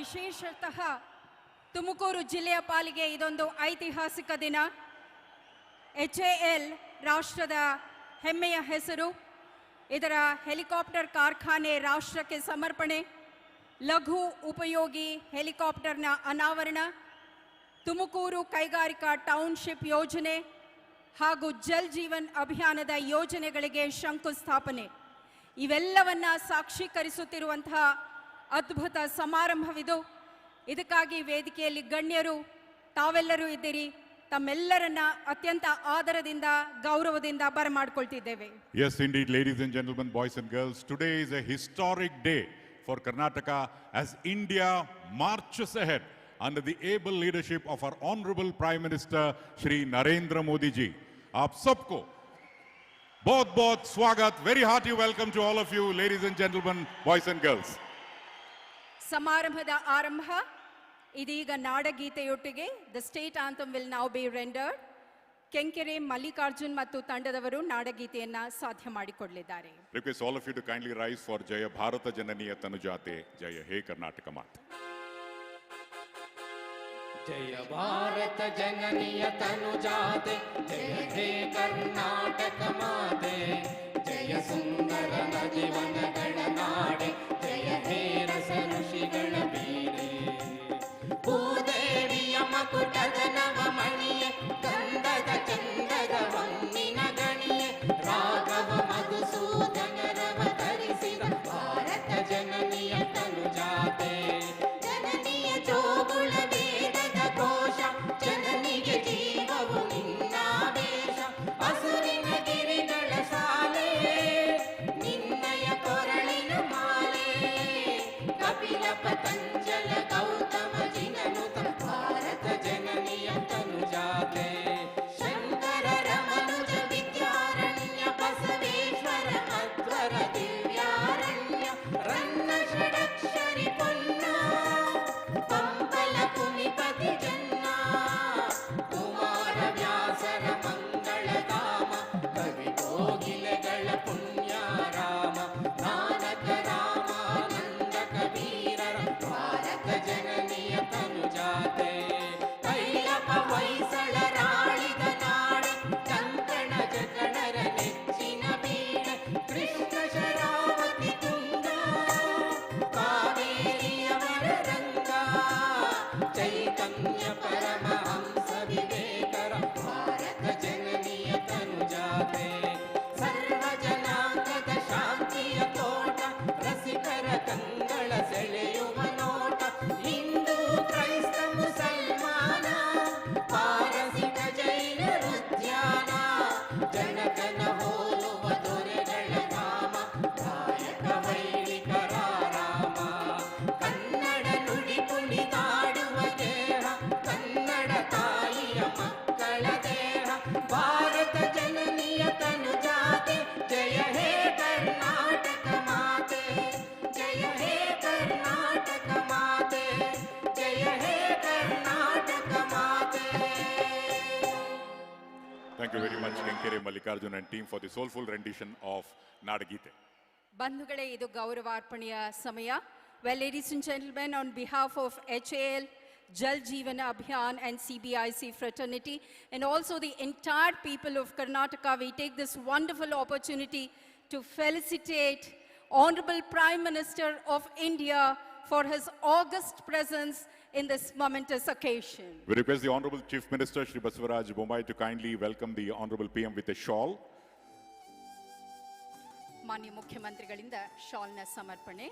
ವಿಶೇಷತಃ ತುಮಕೂರು ಜಿಲ್ಲೆಯ ಪಾಲಿಗೆ ಇದೊಂದು ಐತಿಹಾಸಿಕ ದಿನ. HAL ರಾಷ್ಟ್ರದ ಹೆಮ್ಮೆಯ ಹೆಸರು. ಇದರ ಹೆಲಿಕಾಪ್ಟರ್ ಕಾರ್ಖಾನೆ ರಾಷ್ಟ್ರಕ್ಕೆ ಸಮರ್ಪಣೆ, ಲಘು ಉಪಯೋಗಿ ಹೆಲಿಕಾಪ್ಟರ್ನ ಅನಾವರಣ, ತುಮಕೂರು ಕೈಗಾರಿಕಾ ಟೌನ್ಶಿಪ್ ಯೋಜನೆ ಹಾಗೂ ಜಲ್ ಜೀವನ್ ಅಭಿಯಾನದ ಯೋಜನೆಗಳಿಗೆ ಶಂಕುಸ್ಥಾಪನೆ ಇವೆಲ್ಲವನ್ನ ಸಾಕ್ಷೀಕರಿಸುತ್ತಿರುವಂತಹ ಅದ್ಭುತ ಸಮಾರಂಭವಿದು. ಇದಕ್ಕಾಗಿ ವೇದಿಕೆಯಲ್ಲಿ ಗಣ್ಯರು ತಾವೆಲ್ಲರೂ ಇದ್ದೀರಿ. ತಮ್ಮೆಲ್ಲರನ್ನ ಅತ್ಯಂತ ಆದರದಿಂದ ಗೌರವದಿಂದ ಬರಮಾಡಿಕೊಳ್ತಿದ್ದೇವೆ. Yes, indeed, ladies and gentlemen, boys and girls, today is a historic day for Karnataka as India marches ahead under the able leadership of our Honorable Prime Minister Shri Narendra Modi ji. Aap sabko बहुत स्वागत, very hearty welcome to all of you, ladies and gentlemen, boys and girls. ಸಮಾರಂಭದ ಆರಂಭ ಇದೀಗ ನಾಡಗೀತೆಯೊಟ್ಟಿಗೆ the state anthem will now be rendered. Kenkere Mallikarjun ಮತ್ತು ತಂಡದವರು ನಾಡಗೀತೆಯನ್ನ ಸಾಧ್ಯ ಮಾಡಿಕೊಡಲಿದ್ದಾರೆ. Request all of you to kindly rise for Jaya Bharata Jananiya Tanujate, Jaya He Karnataka Mata. जय भारत जननीय तनुजाते, जय हे कर्नाटक माते, जय सुंदर नदीवन गणनाडे, जय हे रस ऋषिगण बीरे. भूदेविय मकुटद नवमणिये, गंधद चंदद वन्निन गणिये, राघव मधुसूदन रव धरिसिद भारत जननीय तनुजाते. जननीय जोगुಳ ಜನನಿಗೆ ಜೀವವು ನಿನ್ನಾವೇಶ, ಹಸುರಿನ ಗಿರಿಗಳ ಸಾಲೆ ನಿನ್ನಯ ಕೊರಳಿನ ಮಾಲೆ, ಕಪಿಲ ಪತಂಜಲ ಗೌತಮ ಜಿನನುತ ಭಾರತ ಜನನಿಯ ತನುಜಾತೆ. ಶಂಕರ ರಮನುಜ ವಿದ್ಯಾರಣ್ಯ ಬಸವೇಶ್ವರ ಮಧ್ವರ ದಿವ್ಯಾರಣ್ಯ ರನ್ನ ಷಡಕ್ಷರಿ ಪೊನ್ನ ಪಂಪಲ ಕುನಿಪತಿ ಜನ್ನ Thank you very much, Kenkere Mallikarjun and team, for the soulful rendition of Nadagite. ಬಂಧುಗಳೇ, ಇದು ಗೌರವಾರ್ಪಣೆಯ ಸಮಯ. Well, ladies and gentlemen, on behalf of HAL, Jal Jeevan Abhiyan and CBIC fraternity, and also the entire people of Karnataka, we take this wonderful opportunity to felicitate Honorable Prime Minister of India for his august presence in this momentous occasion. We request the Honorable Chief Minister Shri Basavaraj Bommai to kindly welcome the Honorable PM with a shawl. ಮಾನ್ಯ ಮುಖ್ಯಮಂತ್ರಿಗಳಿಂದ ಶಾಲ್ನ ಸಮರ್ಪಣೆ.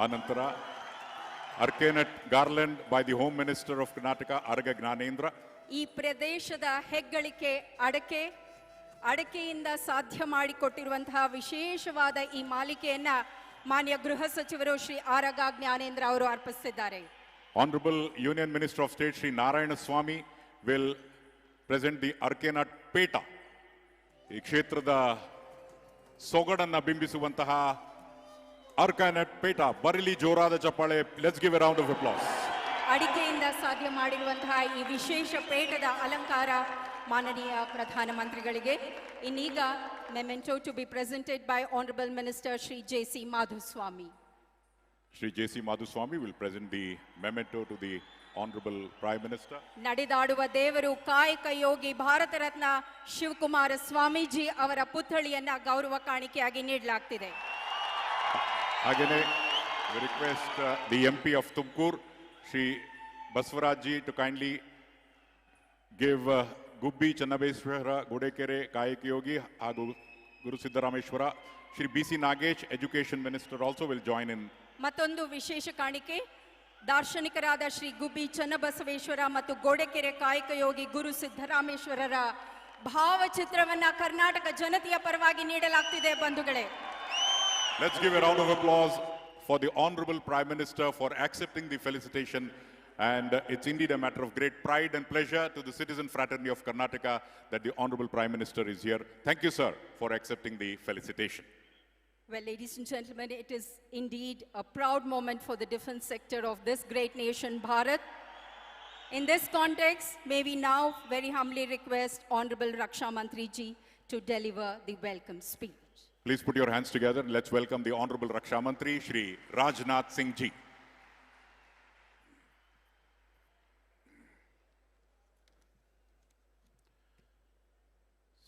Anantara, Arcanut garland by the Home Minister of Karnataka, Araga Gnanendra. ಈ ಪ್ರದೇಶದ ಹೆಗ್ಗಳಿಕೆ ಅಡಕೆಯಿಂದ ಸಾಧ್ಯ ಮಾಡಿಕೊಟ್ಟಿರುವಂತಹ ವಿಶೇಷವಾದ ಈ ಮಾಲಿಕೆಯನ್ನ ಮಾನ್ಯ ಗೃಹ ಸಚಿವರು ಶ್ರೀ ಆರಗ ಜ್ಞಾನೇಂದ್ರ ಅವರು ಅರ್ಪಿಸಿದ್ದಾರೆ. Honorable Union Minister of State Shri Narayana Swamy will present the Arcanut Peta. ಈ ಕ್ಷೇತ್ರದ ಸೊಗಡನ್ನ ಬಿಂಬಿಸುವಂತಹ Arcanut Peta. ಬರಲಿ ಜೋರಾದ ಚಪ್ಪಾಳೆ. Let's give a round of applause. ಅಡಿಕೆಯಿಂದ ಸಾಧ್ಯ ಮಾಡಿರುವಂತಹ ಈ ವಿಶೇಷ ಪೇಟದ ಅಲಂಕಾರ ಮಾನನೀಯ ಪ್ರಧಾನಮಂತ್ರಿಗಳಿಗೆ. ಇನ್ನೀಗ memento to be presented by Honorable Minister Shri J.C. Madhuswamy. Shri J.C. Madhuswamy will present the memento to the Honorable Prime Minister. ನಡೆದಾಡುವ ದೇವರು ಕಾಯಕ ಯೋಗಿ ಭಾರತ ರತ್ನ ಶಿವಕುಮಾರ ಸ್ವಾಮೀಜಿ ಅವರ ಪುತ್ಥಳಿಯನ್ನ ಗೌರವ ಕಾಣಿಕೆಯಾಗಿ ನೀಡಲಾಗ್ತಿದೆ. Agane, we request the MP of Tumkur, Shri Baswaraj ji, to kindly give Gubbi Channabeswara Godekere Kayak Yogi Agu Guru Siddharameshwara. Shri B.C. Nagesh, Education Minister, also will join in. ಮತ್ತೊಂದು ವಿಶೇಷ ಕಾಣಿಕೆ ದಾರ್ಶನಿಕರಾದ ಶ್ರೀ ಗುಬ್ಬಿ ಚನ್ನಬಸವೇಶ್ವರ ಮತ್ತು ಗೋಡೆಕೆರೆ ಕಾಯಕ ಯೋಗಿ ಗುರು ಸಿದ್ದರಾಮೇಶ್ವರರ ಭಾವಚಿತ್ರವನ್ನ ಕರ್ನಾಟಕ ಜನತೆಯ ಪರವಾಗಿ ನೀಡಲಾಗ್ತಿದೆ ಬಂಧುಗಳೇ. Let's give a round of applause for the Honorable Prime Minister for accepting the felicitation. And it's indeed a matter of great pride and pleasure to the citizen fraternity of Karnataka that the Honorable Prime Minister is here. Thank you, sir, for accepting the felicitation. Well, ladies and gentlemen, it is indeed a proud moment for the defense sector of this great nation, Bharat. In this context, may we now very humbly request Honorable Raksha Mantri ji to deliver the welcome speech. Please put your hands together and let's welcome the Honorable Raksha Mantri, Shri Rajnath Singh ji.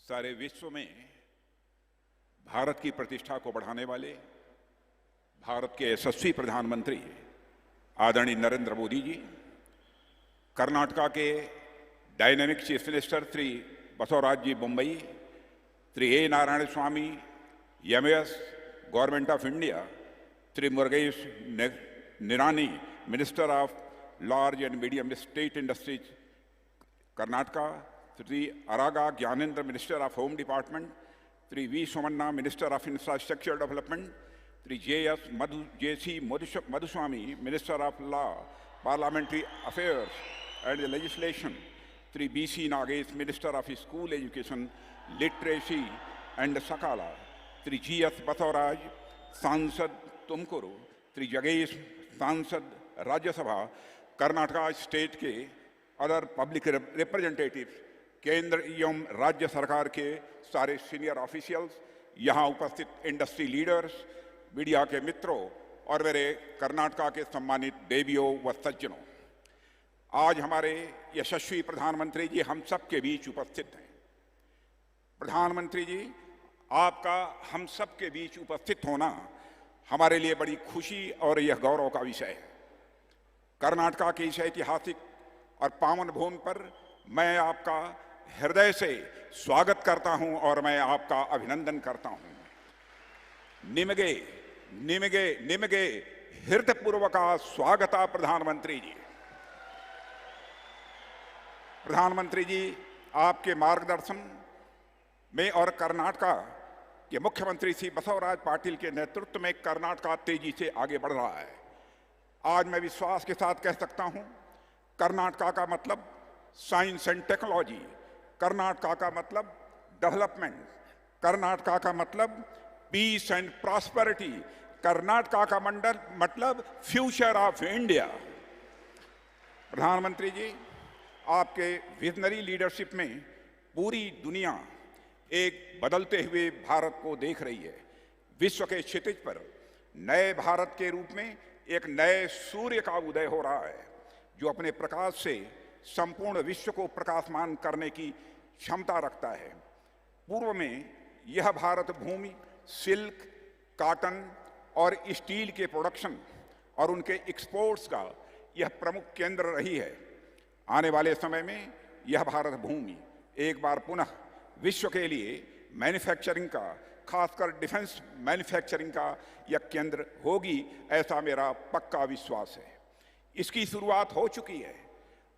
सारे विश्व में भारत की प्रतिष्ठा को बढ़ाने वाले भारत के यशस्वी प्रधानमंत्री आदरणीय नरेंद्र मोदी जी, कर्नाटका के dynamic chief minister Shri Basavaraj ji मुंबई, Shri A Narayanaswamy MS government of India, Shri Murugesh Nirani minister of large and medium state industries Karnataka, Shri Araga Jnanendra minister of home department, Shri V Somanna minister of infrastructure development, Shri J.C. Madhuswamy minister of law parliamentary affairs and legislation, Shri B.C. Nagesh minister of school education literacy and Sakala, Shri G.S. Basavaraj सांसद तुमकुरु, श्री जगेश सांसद Rajya Sabha Karnataka state के other public representatives, केंद्र एवं राज्य सरकार के सारे senior officials, यहाँ उपस्थित इंडस्ट्री लीडर्स, मीडिया के मित्रों और मेरे कर्नाटका के सम्मानित देवियों व सज्जनों, आज हमारे यशस्वी प्रधानमंत्री जी हम सब के बीच उपस्थित हैं। प्रधानमंत्री जी, आपका हम सब के बीच उपस्थित होना हमारे लिए बड़ी खुशी और यह गौरव का विषय है। कर्नाटका के इस ऐतिहासिक और पावन भूमि पर मैं आपका हृदय से स्वागत करता हूं और मैं आपका अभिनंदन करता हूं। निमगे निमगे निमगे हृदयपूर्वक स्वागत प्रधानमंत्री जी। प्रधानमंत्री जी, आपके मार्गदर्शन में और कर्नाटका के मुख्यमंत्री श्री बसवराज पाटिल के नेतृत्व में कर्नाटका तेजी से आगे बढ़ रहा है। आज मैं विश्वास के साथ कह सकता हूं, कर्नाटका का मतलब साइंस एंड टेक्नोलॉजी, कर्नाटका का मतलब डेवलपमेंट, कर्नाटका का मतलब पीस एंड प्रॉस्पेरिटी, कर्नाटका का मतलब फ्यूचर ऑफ इंडिया। प्रधानमंत्री जी, आपके विजनरी लीडरशिप में पूरी दुनिया एक बदलते हुए भारत को देख रही है। विश्व के क्षितिज पर नए भारत के रूप में एक नए सूर्य का उदय हो रहा है, जो अपने प्रकाश से संपूर्ण विश्व को प्रकाशमान करने की क्षमता रखता है। पूर्व में यह भारत भूमि सिल्क, कॉटन और स्टील के प्रोडक्शन और उनके एक्सपोर्ट्स का यह प्रमुख केंद्र रही है। आने वाले समय में यह भारत भूमि एक बार पुनः विश्व के लिए मैन्युफैक्चरिंग का, खासकर डिफेंस मैन्युफैक्चरिंग का यह केंद्र होगी, ऐसा मेरा पक्का विश्वास है। इसकी शुरुआत हो चुकी है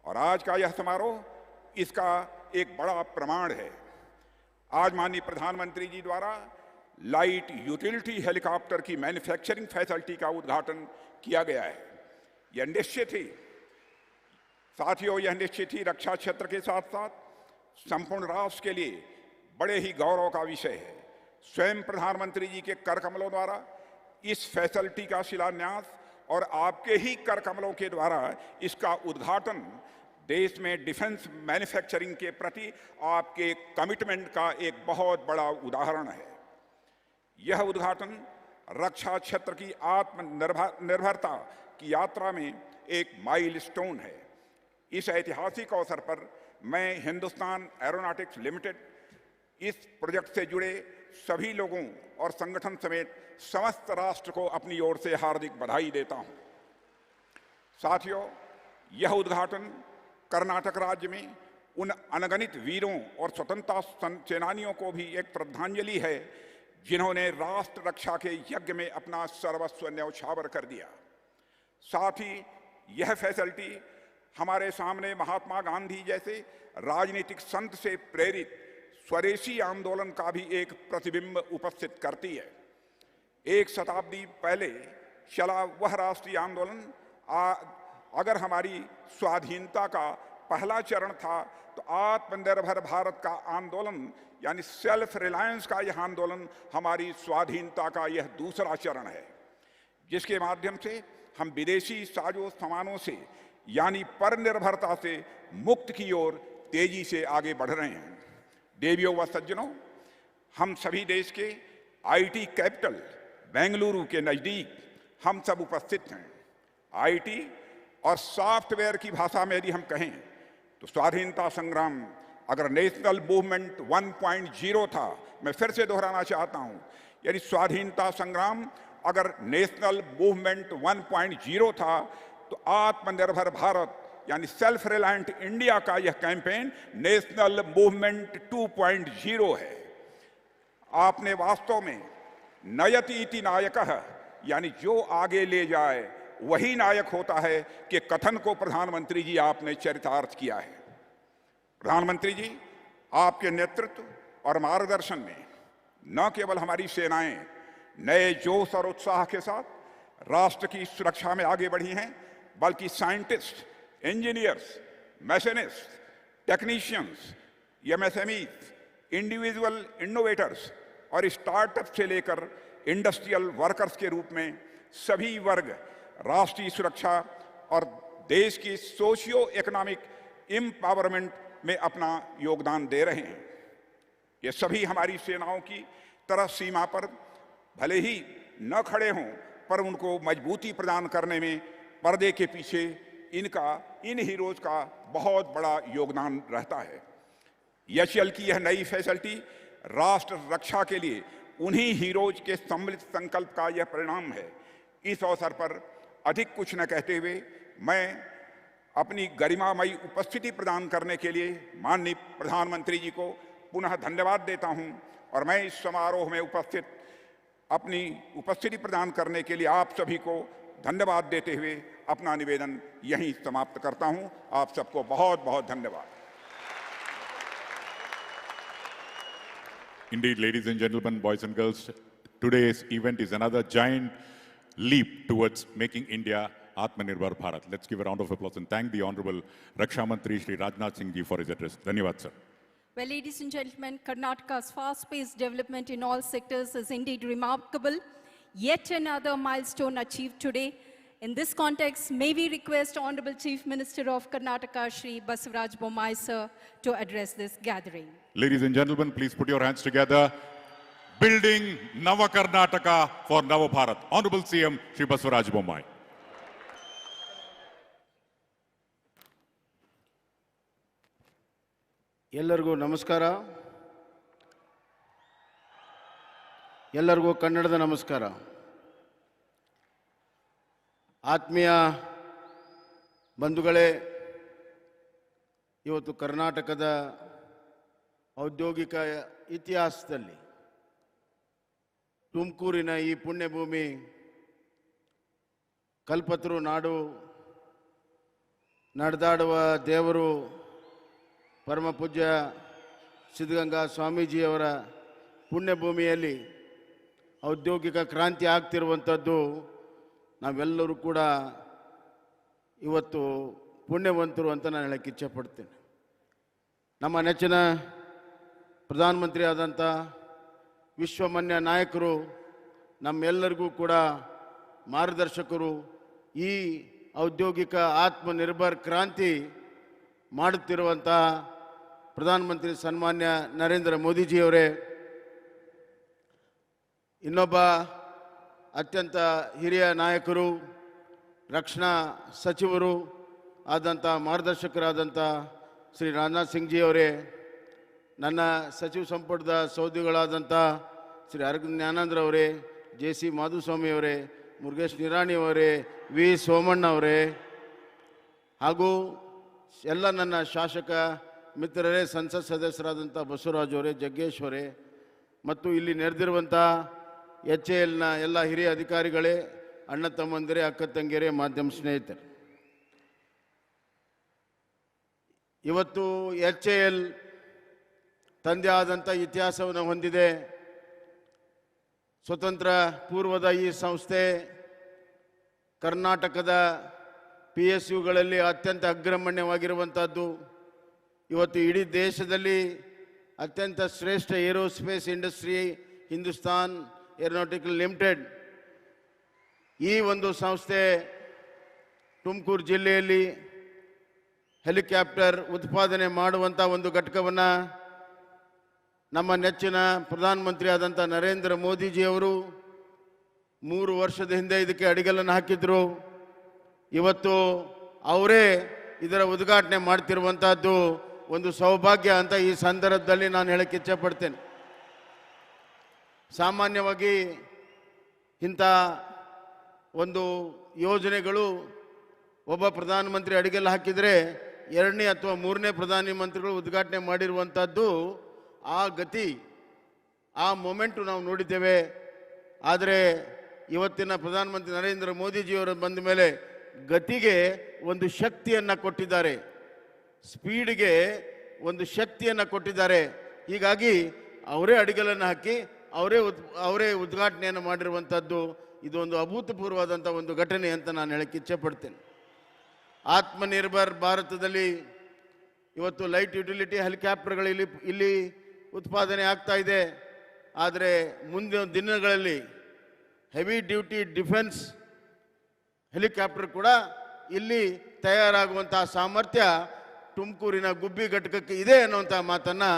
और आज का यह समारोह इसका एक बड़ा प्रमाण है। आज माननीय प्रधानमंत्री जी द्वारा लाइट यूटिलिटी हेलीकॉप्टर की मैन्युफैक्चरिंग फैसिलिटी का उद्घाटन किया गया है। यह निश्चित ही साथियों, यह निश्चित ही रक्षा क्षेत्र के साथ साथ संपूर्ण राष्ट्र के लिए बड़े ही गौरव का विषय है। स्वयं प्रधानमंत्री जी के कर कमलों द्वारा इस फैसिलिटी का शिलान्यास और आपके ही कर कमलों के द्वारा इसका उद्घाटन देश में डिफेंस मैन्युफैक्चरिंग के प्रति आपके कमिटमेंट का एक बहुत बड़ा उदाहरण है। यह उद्घाटन रक्षा क्षेत्र की आत्मनिर्भरता की यात्रा में एक माइलस्टोन है। इस ऐतिहासिक अवसर पर मैं हिंदुस्तान एरोनॉटिक्स लिमिटेड, इस प्रोजेक्ट से जुड़े सभी लोगों और संगठन समेत समस्त राष्ट्र को अपनी ओर से हार्दिक बधाई देता हूं। साथियों, यह उद्घाटन कर्नाटक राज्य में उन अनगणित वीरों और स्वतंत्रता सेनानियों को भी एक श्रद्धांजलि है जिन्होंने राष्ट्र रक्षा के यज्ञ में अपना सर्वस्व न्यौछावर कर दिया। साथ ही यह फैसिलिटी हमारे सामने महात्मा गांधी जैसे राजनीतिक संत से प्रेरित स्वदेशी आंदोलन का भी एक प्रतिबिंब उपस्थित करती है। एक शताब्दी पहले चला वह राष्ट्रीय आंदोलन अगर हमारी स्वाधीनता का पहला चरण था, तो आत्मनिर्भर भारत का आंदोलन यानी सेल्फ रिलायंस का यह आंदोलन हमारी स्वाधीनता का यह दूसरा चरण है, जिसके माध्यम से हम विदेशी साजो सामानों से यानी परनिर्भरता से मुक्त की ओर तेजी से आगे बढ़ रहे हैं। देवियों व सज्जनों, हम सभी देश के आईटी कैपिटल बेंगलुरु के नजदीक हम सब उपस्थित हैं। आईटी और सॉफ्टवेयर की भाषा में यदि हम कहें तो स्वाधीनता संग्राम अगर नेशनल मूवमेंट 1.0 था, मैं फिर से दोहराना चाहता हूं, यदि स्वाधीनता संग्राम अगर नेशनल मूवमेंट 1.0 था, तो आत्मनिर्भर भारत यानी सेल्फ रिलायंट इंडिया का यह कैंपेन नेशनल मूवमेंट 2.0 है। आपने वास्तव में नयति इति नायकः यानी जो आगे ले जाए वही नायक होता है कि कथन को प्रधानमंत्री जी आपने चरितार्थ किया है। प्रधानमंत्री जी, आपके नेतृत्व और मार्गदर्शन में न केवल हमारी सेनाएं नए जोश और उत्साह के साथ राष्ट्र की सुरक्षा में आगे बढ़ी हैं, बल्कि scientist, engineers, machinist, technicians, MSMEs, individual innovators और स्टार्टअप से लेकर इंडस्ट्रियल वर्कर्स के रूप में सभी वर्ग राष्ट्रीय सुरक्षा और देश की सोशियो इकोनॉमिक एम्पावरमेंट में अपना योगदान दे रहे हैं। ये सभी हमारी सेनाओं की तरह सीमा पर भले ही न खड़े हों, पर उनको मजबूती प्रदान करने में पर्दे के पीछे इन हीरोज का बहुत बड़ा योगदान रहता है। एचएएल की यह नई फैसिलिटी राष्ट्र रक्षा के लिए उन्हीं हीरोज के सम्मिलित संकल्प का यह परिणाम है। इस अवसर पर अधिक कुछ न कहते हुए मैं अपनी गरिमामयी उपस्थिति प्रदान करने के लिए माननीय प्रधानमंत्री जी को पुनः धन्यवाद देता हूं और मैं इस समारोह में अपनी उपस्थिति प्रदान करने के लिए आप सभी को धन्यवाद देते हुए अपना निवेदन यहीं समाप्त करता हूं। आप सबको बहुत बहुत धन्यवाद। Indeed, ladies and gentlemen, boys and girls, today's event is another giant leap towards making India Atmanirbhar Bharat. Let's give a round of applause and thank the Honorable Raksha Mantri Shri Rajnath Singh Ji for his address. Dhanyavad, sir. Well, ladies and gentlemen, Karnataka's fast-paced development in all sectors is indeed remarkable. Yet another milestone achieved today. In this context, may we request Honorable Chief Minister of Karnataka, Shri Basavaraj Bommai, sir, to address this gathering. Ladies and gentlemen, please put your hands together. Building Nava Karnataka for Nava Bharat. Honorable CM Shri Basavaraj Bommai. ಎಲ್ಲರಿಗೂ ನಮಸ್ಕಾರ. ಎಲ್ಲರಿಗೂ ಕನ್ನಡದ ನಮಸ್ಕಾರ. ಆತ್ಮೀಯ ಬಂಧುಗಳೇ, ಇವತ್ತು ಕರ್ನಾಟಕದ ಔದ್ಯೋಗಿಕ ಇತಿಹಾಸದಲ್ಲಿ ತುಮಕೂರಿನ ಈ ಪುಣ್ಯಭೂಮಿ ಕಲ್ಪತರು ನಾಡು, ನಡೆದಾಡುವ ದೇವರು ಪರಮ ಪೂಜ್ಯ ಸಿದ್ಧಗಂಗಾ ಸ್ವಾಮೀಜಿಯವರ ಪುಣ್ಯಭೂಮಿಯಲ್ಲಿ ಔದ್ಯೋಗಿಕ ಕ್ರಾಂತಿ ಆಗ್ತಿರುವಂಥದ್ದು ನಾವೆಲ್ಲರೂ ಕೂಡ ಇವತ್ತು ಪುಣ್ಯವಂತರು ಅಂತ ನಾನು ಹೇಳಕ್ಕೆ ಇಚ್ಛೆಪಡ್ತೇನೆ. ನಮ್ಮ ನೆಚ್ಚಿನ ಪ್ರಧಾನಮಂತ್ರಿ ಆದಂಥ ವಿಶ್ವಮಾನ್ಯ ನಾಯಕರು ನಮ್ಮೆಲ್ಲರಿಗೂ ಕೂಡ ಮಾರ್ಗದರ್ಶಕರು. ಈ ಔದ್ಯೋಗಿಕ ಆತ್ಮನಿರ್ಭರ್ ಕ್ರಾಂತಿ ಮಾಡುತ್ತಿರುವಂಥ ಪ್ರಧಾನಮಂತ್ರಿ ಸನ್ಮಾನ್ಯ ನರೇಂದ್ರ ಮೋದಿಜಿಯವರೇ, ಇನ್ನೊಬ್ಬ ಅತ್ಯಂತ ಹಿರಿಯ ನಾಯಕರು, ರಕ್ಷಣಾ ಸಚಿವರು ಆದಂಥ ಮಾರ್ಗದರ್ಶಕರಾದಂಥ ಶ್ರೀ ರಾಜನಾಥ್ ಸಿಂಗ್ ಜಿ ಅವರೇ, ನನ್ನ ಸಚಿವ ಸಂಪುಟದ ಸಹೋದ್ಯೋಗಿಗಳಾದಂಥ ಶ್ರೀ ಅರವಿಂದ್ ಜ್ಞಾನೇಂದ್ರ ಅವರೇ, JC ಮಾಧುಸ್ವಾಮಿ ಅವರೇ, ಮುರುಗೇಶ್ ನಿರಾಣಿ ಅವರೇ, V ಸೋಮಣ್ಣ ಅವರೇ, ಹಾಗೂ ಎಲ್ಲ ನನ್ನ ಶಾಸಕ ಮಿತ್ರರೇ, ಸಂಸತ್ ಸದಸ್ಯರಾದಂಥ ಬಸವರಾಜ್ ಅವರೇ, ಜಗ್ಗೇಶ್ ಅವರೇ, ಮತ್ತು ಇಲ್ಲಿ ನೆರೆದಿರುವಂಥ HALನ ಎಲ್ಲ ಹಿರಿಯ ಅಧಿಕಾರಿಗಳೇ, ಅಣ್ಣ ತಮ್ಮಂದಿರೇ, ಅಕ್ಕ ತಂಗಿಯರೇ, ಮಾಧ್ಯಮ ಸ್ನೇಹಿತರೆ, ಇವತ್ತು HAL ತಂದೆ ಆದಂಥ ಇತಿಹಾಸವನ್ನು ಹೊಂದಿದೆ. ಸ್ವತಂತ್ರ ಪೂರ್ವದ ಈ ಸಂಸ್ಥೆ ಕರ್ನಾಟಕದ PSUಗಳಲ್ಲಿ ಅತ್ಯಂತ ಅಗ್ರಗಣ್ಯವಾಗಿರುವಂಥದ್ದು. ಇವತ್ತು ಇಡೀ ದೇಶದಲ್ಲಿ ಅತ್ಯಂತ ಶ್ರೇಷ್ಠ aerospace industry Hindustan aeronautical limited ಈ ಒಂದು ಸಂಸ್ಥೆ ತುಮಕೂರು ಜಿಲ್ಲೆಯಲ್ಲಿ ಹೆಲಿಕಾಪ್ಟರ್ ಉತ್ಪಾದನೆ ಮಾಡುವಂಥ ಒಂದು ಘಟಕವನ್ನು ನಮ್ಮ ನೆಚ್ಚಿನ ಪ್ರಧಾನಮಂತ್ರಿ ಆದಂಥ ನರೇಂದ್ರ ಮೋದಿಜಿಯವರು 3 ವರ್ಷದ ಹಿಂದೆ ಇದಕ್ಕೆ ಅಡಿಗಲನ್ನು ಹಾಕಿದ್ರು. ಇವತ್ತು ಅವರೇ ಇದರ ಉದ್ಘಾಟನೆ ಮಾಡ್ತಿರುವಂಥದ್ದು ಒಂದು ಸೌಭಾಗ್ಯ ಅಂತ ಈ ಸಂದರ್ಭದಲ್ಲಿ ನಾನು ಹೇಳಕ್ಕೆ ಇಚ್ಛೆಪಡ್ತೇನೆ. ಸಾಮಾನ್ಯವಾಗಿ ಇಂಥ ಒಂದು ಯೋಜನೆಗಳು ಒಬ್ಬ ಪ್ರಧಾನಮಂತ್ರಿ ಅಡಿಗಲ್ಲು ಹಾಕಿದರೆ 2ನೇ ಅಥವಾ 3ನೇ ಪ್ರಧಾನಮಂತ್ರಿಗಳು ಉದ್ಘಾಟನೆ ಮಾಡಿರುವಂಥದ್ದು ಆ ಗತಿ, ಆ ಮೊಮೆಂಟು ನಾವು ನೋಡಿದ್ದೇವೆ. ಆದರೆ ಇವತ್ತಿನ ಪ್ರಧಾನಮಂತ್ರಿ ನರೇಂದ್ರ ಮೋದಿಜಿಯವರು ಬಂದ ಮೇಲೆ ಗತಿಗೆ ಒಂದು ಶಕ್ತಿಯನ್ನು ಕೊಟ್ಟಿದ್ದಾರೆ, ಸ್ಪೀಡ್ಗೆ ಒಂದು ಶಕ್ತಿಯನ್ನು ಕೊಟ್ಟಿದ್ದಾರೆ. ಹೀಗಾಗಿ ಅವರೇ ಅಡಿಗಲನ್ನು ಹಾಕಿ ಅವರೇ ಉದ್ಘಾಟನೆಯನ್ನು ಮಾಡಿರುವಂಥದ್ದು ಇದೊಂದು ಅಭೂತಪೂರ್ವವಾದಂಥ ಒಂದು ಘಟನೆ ಅಂತ ನಾನು ಹೇಳಕ್ಕೆ ಇಚ್ಛೆಪಡ್ತೇನೆ. ಆತ್ಮನಿರ್ಭರ್ ಭಾರತದಲ್ಲಿ ಇವತ್ತು ಲೈಟ್ ಯುಟಿಲಿಟಿ ಹೆಲಿಕಾಪ್ಟರ್ಗಳು ಇಲ್ಲಿ ಉತ್ಪಾದನೆ ಆಗ್ತಾ ಇದೆ. ಆದರೆ ಮುಂದಿನ ದಿನಗಳಲ್ಲಿ ಹೆವಿ ಡ್ಯೂಟಿ ಡಿಫೆನ್ಸ್ ಹೆಲಿಕಾಪ್ಟರ್ ಕೂಡ ಇಲ್ಲಿ ತಯಾರಾಗುವಂತಹ ಸಾಮರ್ಥ್ಯ ತುಮಕೂರಿನ ಗುಬ್ಬಿ ಘಟಕಕ್ಕೆ ಇದೆ ಅನ್ನುವಂಥ ಮಾತನ್ನು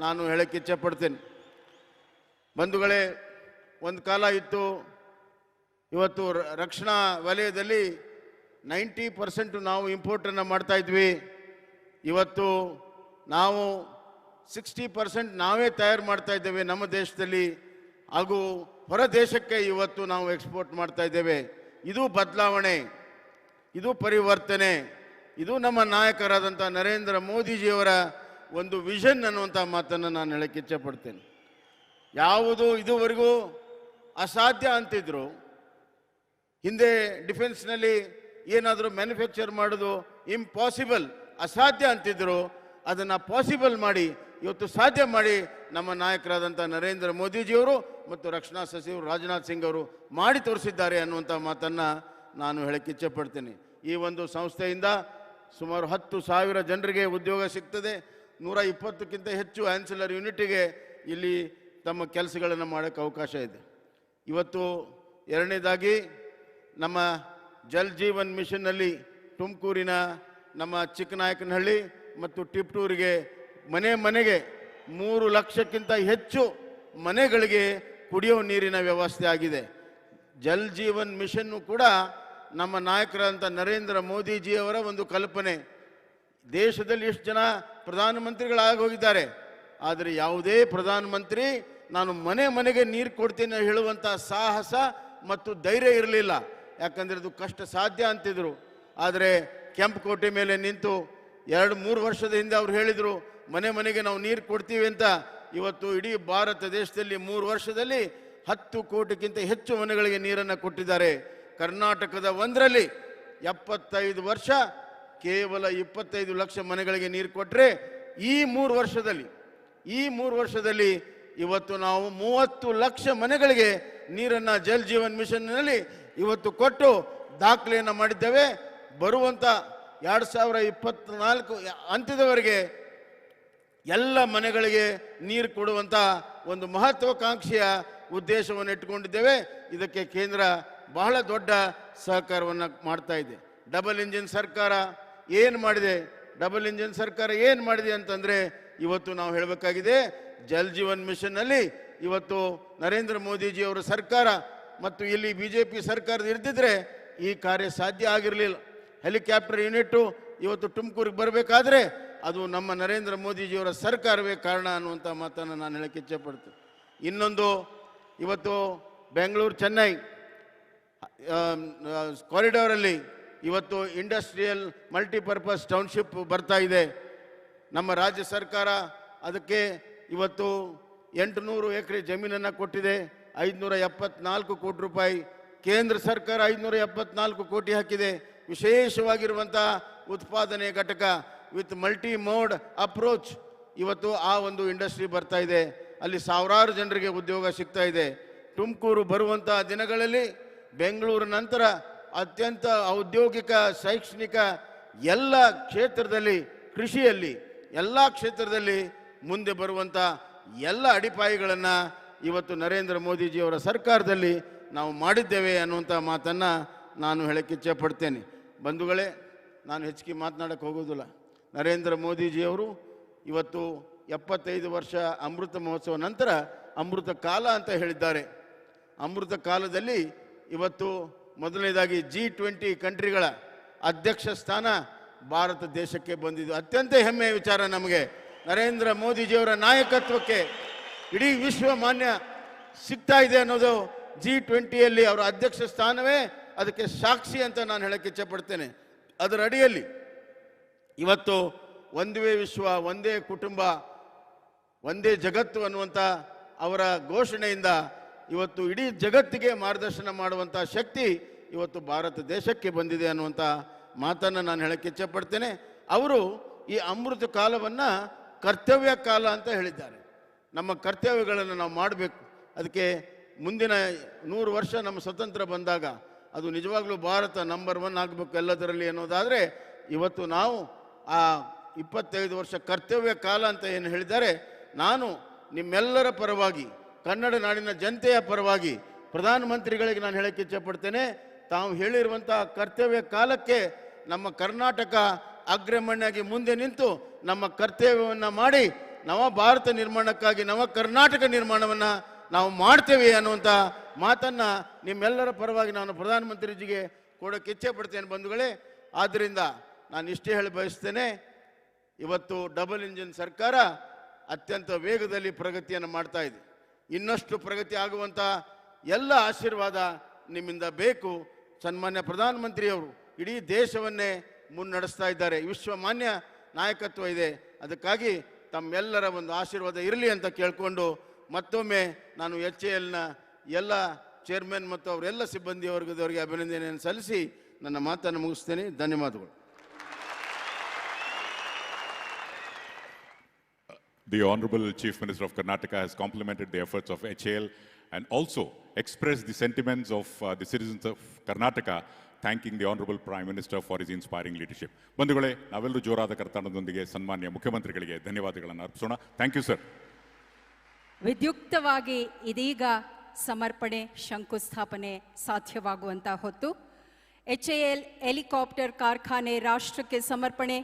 ನಾನು ಹೇಳಕ್ಕೆ ಇಚ್ಛೆಪಡ್ತೇನೆ. ಬಂಧುಗಳೇ, ಒಂದು ಕಾಲ ಇತ್ತು, ಇವತ್ತು ರಕ್ಷಣಾ ವಲಯದಲ್ಲಿ 90% ನಾವು ಇಂಪೋರ್ಟನ್ನು ಮಾಡ್ತಾ ಇದ್ವಿ. ಇವತ್ತು ನಾವು 60% ನಾವೇ ತಯಾರು ಮಾಡ್ತಾ ಇದ್ದೇವೆ ನಮ್ಮ ದೇಶದಲ್ಲಿ, ಹಾಗೂ ಹೊರ ದೇಶಕ್ಕೆ ಇವತ್ತು ನಾವು ಎಕ್ಸ್ಪೋರ್ಟ್ ಮಾಡ್ತಾ ಇದ್ದೇವೆ. ಇದು ಬದಲಾವಣೆ, ಇದು ಪರಿವರ್ತನೆ, ಇದು ನಮ್ಮ ನಾಯಕರಾದಂಥ ನರೇಂದ್ರ ಮೋದಿಜಿಯವರ ಒಂದು ವಿಷನ್ ಅನ್ನುವಂಥ ಮಾತನ್ನು ನಾನು ಹೇಳಕ್ಕೆ ಇಚ್ಛೆಪಡ್ತೇನೆ. ಯಾವುದು ಇದುವರೆಗೂ ಅಸಾಧ್ಯ ಅಂತಿದ್ರು, ಹಿಂದೆ ಡಿಫೆನ್ಸ್ನಲ್ಲಿ ಏನಾದರೂ ಮ್ಯಾನುಫ್ಯಾಕ್ಚರ್ ಮಾಡೋದು ಇಂಪಾಸಿಬಲ್, ಅಸಾಧ್ಯ ಅಂತಿದ್ರು, ಅದನ್ನು ಪಾಸಿಬಲ್ ಮಾಡಿ ಇವತ್ತು ಸಾಧ್ಯ ಮಾಡಿ ನಮ್ಮ ನಾಯಕರಾದಂಥ ನರೇಂದ್ರ ಮೋದಿಜಿಯವರು ಮತ್ತು ರಕ್ಷಣಾ ಸಚಿವರು ರಾಜನಾಥ್ ಸಿಂಗ್ ಅವರು ಮಾಡಿ ತೋರಿಸಿದ್ದಾರೆ ಅನ್ನುವಂಥ ಮಾತನ್ನು ನಾನು ಹೇಳಕ್ಕೆ ಇಚ್ಛೆಪಡ್ತೇನೆ. ಈ ಒಂದು ಸಂಸ್ಥೆಯಿಂದ ಸುಮಾರು 10,000 ಜನರಿಗೆ ಉದ್ಯೋಗ ಸಿಗ್ತದೆ. 120ಕ್ಕಿಂತ ಹೆಚ್ಚು ಆನ್ಸಿಲರ್ ಯೂನಿಟಿಗೆ ಇಲ್ಲಿ ತಮ್ಮ ಕೆಲಸಗಳನ್ನು ಮಾಡೋಕ್ಕೆ ಅವಕಾಶ ಇದೆ. ಇವತ್ತು ಎರಡನೇದಾಗಿ ನಮ್ಮ ಜಲ್ ಜೀವನ್ ಮಿಷನ್ನಲ್ಲಿ ತುಮಕೂರಿನ ನಮ್ಮ ಚಿಕ್ಕನಾಯಕನಹಳ್ಳಿ ಮತ್ತು ಟಿಪ್ಟೂರಿಗೆ ಮನೆಗೆ 3 ಲಕ್ಷಕ್ಕಿಂತ ಹೆಚ್ಚು ಮನೆಗಳಿಗೆ ಕುಡಿಯುವ ನೀರಿನ ವ್ಯವಸ್ಥೆ ಆಗಿದೆ. ಜಲ್ ಜೀವನ್ ಮಿಷನ್ನು ಕೂಡ ನಮ್ಮ ನಾಯಕರಾದಂಥ ನರೇಂದ್ರ ಮೋದಿಜಿಯವರ ಒಂದು ಕಲ್ಪನೆ. ದೇಶದಲ್ಲಿ ಎಷ್ಟು ಜನ ಪ್ರಧಾನಮಂತ್ರಿಗಳಾಗಿ ಹೋಗಿದ್ದಾರೆ, ಆದರೆ ಯಾವುದೇ ಪ್ರಧಾನಮಂತ್ರಿ ನಾನು ಮನೆಗೆ ನೀರು ಕೊಡ್ತೀನಿ ಹೇಳುವಂಥ ಸಾಹಸ ಮತ್ತು ಧೈರ್ಯ ಇರಲಿಲ್ಲ. ಯಾಕಂದರೆ ಅದು ಕಷ್ಟ ಸಾಧ್ಯ ಅಂತಿದ್ರು. ಆದರೆ ಕೆಂಪುಕೋಟೆ ಮೇಲೆ ನಿಂತು 2-3 ವರ್ಷದ ಹಿಂದೆ ಅವ್ರು ಹೇಳಿದರು ಮನೆಗೆ ನಾವು ನೀರು ಕೊಡ್ತೀವಿ ಅಂತ. ಇವತ್ತು ಇಡೀ ಭಾರತ ದೇಶದಲ್ಲಿ 3 ವರ್ಷದಲ್ಲಿ 10 ಕೋಟಿಗಿಂತ ಹೆಚ್ಚು ಮನೆಗಳಿಗೆ ನೀರನ್ನು ಕೊಟ್ಟಿದ್ದಾರೆ. ಕರ್ನಾಟಕದ ಒಂದರಲ್ಲಿ 75 ವರ್ಷ ಕೇವಲ 25 ಲಕ್ಷ ಮನೆಗಳಿಗೆ ನೀರು ಕೊಟ್ಟರೆ ಈ 3 ವರ್ಷದಲ್ಲಿ ಇವತ್ತು ನಾವು 30 ಲಕ್ಷ ಮನೆಗಳಿಗೆ ನೀರನ್ನು ಜಲ್ ಜೀವನ್ ಮಿಷನ್ನಲ್ಲಿ ಇವತ್ತು ಕೊಟ್ಟು ದಾಖಲೆಯನ್ನು ಮಾಡಿದ್ದೇವೆ. ಬರುವಂಥ 2024 ಅಂತ್ಯದವರೆಗೆ ಎಲ್ಲ ಮನೆಗಳಿಗೆ ನೀರು ಕೊಡುವಂಥ ಒಂದು ಮಹತ್ವಾಕಾಂಕ್ಷೆಯ ಉದ್ದೇಶವನ್ನು ಇಟ್ಟುಕೊಂಡಿದ್ದೇವೆ. ಇದಕ್ಕೆ ಕೇಂದ್ರ ಬಹಳ ದೊಡ್ಡ ಸಹಕಾರವನ್ನು ಮಾಡ್ತಾ ಇದೆ. ಡಬಲ್ ಇಂಜಿನ್ ಸರ್ಕಾರ ಏನು ಮಾಡಿದೆ ಅಂತಂದರೆ ಇವತ್ತು ನಾವು ಹೇಳಬೇಕಾಗಿದೆ, ಜಲ್ ಜೀವನ್ ಮಿಷನ್ನಲ್ಲಿ ಇವತ್ತು ನರೇಂದ್ರ ಮೋದಿಜಿಯವರ ಸರ್ಕಾರ ಮತ್ತು ಇಲ್ಲಿ ಬಿಜೆಪಿ ಸರ್ಕಾರದ ಇರ್ದಿದ್ರೆ ಈ ಕಾರ್ಯ ಸಾಧ್ಯ ಆಗಿರಲಿಲ್ಲ. ಹೆಲಿಕಾಪ್ಟರ್ ಯೂನಿಟ್ಟು ಇವತ್ತು ತುಮಕೂರಿಗೆ ಬರಬೇಕಾದ್ರೆ ಅದು ನಮ್ಮ ನರೇಂದ್ರ ಮೋದಿಜಿಯವರ ಸರ್ಕಾರವೇ ಕಾರಣ ಅನ್ನುವಂಥ ಮಾತನ್ನು ನಾನು ಹೇಳಕ್ಕೆ ಇಚ್ಛೆಪಡ್ತೀನಿ. ಇನ್ನೊಂದು, ಇವತ್ತು ಬೆಂಗಳೂರು ಚೆನ್ನೈ ಕಾರಿಡಾರಲ್ಲಿ ಇವತ್ತು ಇಂಡಸ್ಟ್ರಿಯಲ್ ಮಲ್ಟಿಪರ್ಪಸ್ ಟೌನ್ಶಿಪ್ ಬರ್ತಾ ಇದೆ. ನಮ್ಮ ರಾಜ್ಯ ಸರ್ಕಾರ ಅದಕ್ಕೆ ಇವತ್ತು 800 ಎಕರೆ ಜಮೀನನ್ನು ಕೊಟ್ಟಿದೆ. 574 ಕೋಟಿ ರೂಪಾಯಿ. ಕೇಂದ್ರ ಸರ್ಕಾರ 574 ಕೋಟಿ ಹಾಕಿದೆ. ವಿಶೇಷವಾಗಿರುವಂಥ ಉತ್ಪಾದನೆ ಘಟಕ ವಿತ್ ಮಲ್ಟಿ ಮೋಡ್ ಅಪ್ರೋಚ್ ಇವತ್ತು ಆ ಒಂದು ಇಂಡಸ್ಟ್ರಿ ಬರ್ತಾ ಇದೆ. ಅಲ್ಲಿ ಸಾವಿರಾರು ಜನರಿಗೆ ಉದ್ಯೋಗ ಸಿಗ್ತಾ ಇದೆ. ತುಮಕೂರು ಬರುವಂಥ ದಿನಗಳಲ್ಲಿ ಬೆಂಗಳೂರು ನಂತರ ಅತ್ಯಂತ ಔದ್ಯೋಗಿಕ, ಶೈಕ್ಷಣಿಕ ಎಲ್ಲ ಕ್ಷೇತ್ರದಲ್ಲಿ, ಕೃಷಿಯಲ್ಲಿ ಎಲ್ಲ ಕ್ಷೇತ್ರದಲ್ಲಿ ಮುಂದೆ ಬರುವಂಥ ಎಲ್ಲ ಅಡಿಪಾಯಗಳನ್ನು ಇವತ್ತು ನರೇಂದ್ರ ಮೋದಿಜಿಯವರ ಸರ್ಕಾರದಲ್ಲಿ ನಾವು ಮಾಡಿದ್ದೇವೆ ಅನ್ನುವಂಥ ಮಾತನ್ನು ನಾನು ಹೇಳಕ್ಕೆ ಇಚ್ಛೆಪಡ್ತೇನೆ. ಬಂಧುಗಳೇ, ನಾನು ಹೆಚ್ಚಿಗೆ ಮಾತನಾಡಕ್ಕೆ ಹೋಗೋದಿಲ್ಲ. ನರೇಂದ್ರ ಮೋದಿಜಿಯವರು ಇವತ್ತು 75 ವರ್ಷ ಅಮೃತ ಮಹೋತ್ಸವ ನಂತರ ಅಮೃತ ಕಾಲ ಅಂತ ಹೇಳಿದ್ದಾರೆ. ಅಮೃತ ಕಾಲದಲ್ಲಿ ಇವತ್ತು ಮೊದಲನೇದಾಗಿ G20 ಕಂಟ್ರಿಗಳ ಅಧ್ಯಕ್ಷ ಸ್ಥಾನ ಭಾರತ ದೇಶಕ್ಕೆ ಬಂದಿದ್ದು ಅತ್ಯಂತ ಹೆಮ್ಮೆಯ ವಿಚಾರ. ನಮಗೆ ನರೇಂದ್ರ ಮೋದಿಜಿಯವರ ನಾಯಕತ್ವಕ್ಕೆ ಇಡೀ ವಿಶ್ವ ಮಾನ್ಯ ಸಿಗ್ತಾ ಇದೆ ಅನ್ನೋದು G20ಯಲ್ಲಿ ಅವರ ಅಧ್ಯಕ್ಷ ಸ್ಥಾನವೇ ಅದಕ್ಕೆ ಸಾಕ್ಷಿ ಅಂತ ನಾನು ಹೇಳಕ್ಕೆ ಇಚ್ಛೆಪಡ್ತೇನೆ. ಅದರ ಅಡಿಯಲ್ಲಿ ಇವತ್ತು ಒಂದೇ ವಿಶ್ವ, ಒಂದೇ ಕುಟುಂಬ, ಒಂದೇ ಜಗತ್ತು ಅನ್ನುವಂಥ ಅವರ ಘೋಷಣೆಯಿಂದ ಇವತ್ತು ಇಡೀ ಜಗತ್ತಿಗೆ ಮಾರ್ಗದರ್ಶನ ಮಾಡುವಂಥ ಶಕ್ತಿ ಇವತ್ತು ಭಾರತ ದೇಶಕ್ಕೆ ಬಂದಿದೆ ಅನ್ನುವಂಥ ಮಾತನ್ನು ನಾನು ಹೇಳಕ್ಕೆ ಇಚ್ಛೆಪಡ್ತೇನೆ. ಅವರು ಈ ಅಮೃತ ಕಾಲವನ್ನು ಕರ್ತವ್ಯ ಕಾಲ ಅಂತ ಹೇಳಿದ್ದಾರೆ. ನಮ್ಮ ಕರ್ತವ್ಯಗಳನ್ನು ನಾವು ಮಾಡಬೇಕು. ಅದಕ್ಕೆ ಮುಂದಿನ 100 ವರ್ಷ ನಮ್ಮ ಸ್ವತಂತ್ರ ಬಂದಾಗ ಅದು ನಿಜವಾಗ್ಲೂ ಭಾರತ ನಂಬರ್ 1 ಆಗಬೇಕು ಎಲ್ಲದರಲ್ಲಿ ಅನ್ನೋದಾದರೆ ಇವತ್ತು ನಾವು ಆ 25 ವರ್ಷ ಕರ್ತವ್ಯ ಕಾಲ ಅಂತ ಏನು ಹೇಳಿದ್ದಾರೆ, ನಾನು ನಿಮ್ಮೆಲ್ಲರ ಪರವಾಗಿ, ಕನ್ನಡ ನಾಡಿನ ಜನತೆಯ ಪರವಾಗಿ ಪ್ರಧಾನಮಂತ್ರಿಗಳಿಗೆ ನಾನು ಹೇಳಕ್ಕೆ ಇಚ್ಛೆಪಡ್ತೇನೆ, ತಾವು ಹೇಳಿರುವಂಥ ಕರ್ತವ್ಯ ಕಾಲಕ್ಕೆ ನಮ್ಮ ಕರ್ನಾಟಕ ಅಗ್ರಮಣ್ಯಾಗಿ ಮುಂದೆ ನಿಂತು ನಮ್ಮ ಕರ್ತವ್ಯವನ್ನು ಮಾಡಿ ನವ ಭಾರತ ನಿರ್ಮಾಣಕ್ಕಾಗಿ ನವ ಕರ್ನಾಟಕ ನಿರ್ಮಾಣವನ್ನು ನಾವು ಮಾಡ್ತೇವೆ ಅನ್ನುವಂಥ ಮಾತನ್ನು ನಿಮ್ಮೆಲ್ಲರ ಪರವಾಗಿ ನಾನು ಪ್ರಧಾನಮಂತ್ರಿಜಿಗೆ ಕೊಡೋಕ್ಕೆ ಇಚ್ಛೆ ಪಡ್ತೇನೆ ಬಂಧುಗಳೇ. ಆದ್ದರಿಂದ ನಾನು ಇಷ್ಟೇ ಹೇಳಿ ಬಯಸ್ತೇನೆ, ಇವತ್ತು ಡಬಲ್ ಇಂಜಿನ್ ಸರ್ಕಾರ ಅತ್ಯಂತ ವೇಗದಲ್ಲಿ ಪ್ರಗತಿಯನ್ನು ಮಾಡ್ತಾ ಇದೆ. ಇನ್ನಷ್ಟು ಪ್ರಗತಿ ಆಗುವಂಥ ಎಲ್ಲ ಆಶೀರ್ವಾದ ನಿಮ್ಮಿಂದ ಬೇಕು. ಸನ್ಮಾನ್ಯ ಪ್ರಧಾನಮಂತ್ರಿಯವರು ಇಡೀ ದೇಶವನ್ನೇ ಮುನ್ನಡೆಸ್ತಾ ಇದ್ದಾರೆ. ವಿಶ್ವಮಾನ್ಯ ನಾಯಕತ್ವ ಇದೆ. ಅದಕ್ಕಾಗಿ ತಮ್ಮೆಲ್ಲರ ಒಂದು ಆಶೀರ್ವಾದ ಇರಲಿ ಅಂತ ಕೇಳಿಕೊಂಡು ಮತ್ತೊಮ್ಮೆ ನಾನು HALನ ಎಲ್ಲ ಚೇರ್ಮನ್ ಮತ್ತು ಅವರೆಲ್ಲ ಸಿಬ್ಬಂದಿ ವರ್ಗದವರಿಗೆ ಅಭಿನಂದನೆಯನ್ನು ಸಲ್ಲಿಸಿ ನನ್ನ ಮಾತನ್ನು ಮುಗಿಸ್ತೇನೆ. ಧನ್ಯವಾದಗಳು. The Honorable Chief Minister of Karnataka has complimented the efforts of HAL and also expressed the sentiments of the citizens of Karnataka, thanking the Honorable Prime Minister for his inspiring leadership. ಬಂಧುಗಳೇ, ನಾವೆಲ್ಲರೂ ಜೋರಾದ ಕರ್ತವ್ಯದೊಂದಿಗೆ ಸನ್ಮಾನ್ಯ ಮುಖ್ಯಮಂತ್ರಿಗಳಿಗೆ ಧನ್ಯವಾದಗಳನ್ನು ಅರ್ಪಿಸೋಣ. Thank you sir. ವಿದ್ಯುಕ್ತವಾಗಿ ಇದೀಗ ಸಮರ್ಪಣೆ, ಶಂಕುಸ್ಥಾಪನೆ ಸಾಧ್ಯವಾಗುವಂಥ ಹೊತ್ತು. HAL ಹೆಲಿಕಾಪ್ಟರ್ ಕಾರ್ಖಾನೆ ರಾಷ್ಟ್ರಕ್ಕೆ ಸಮರ್ಪಣೆ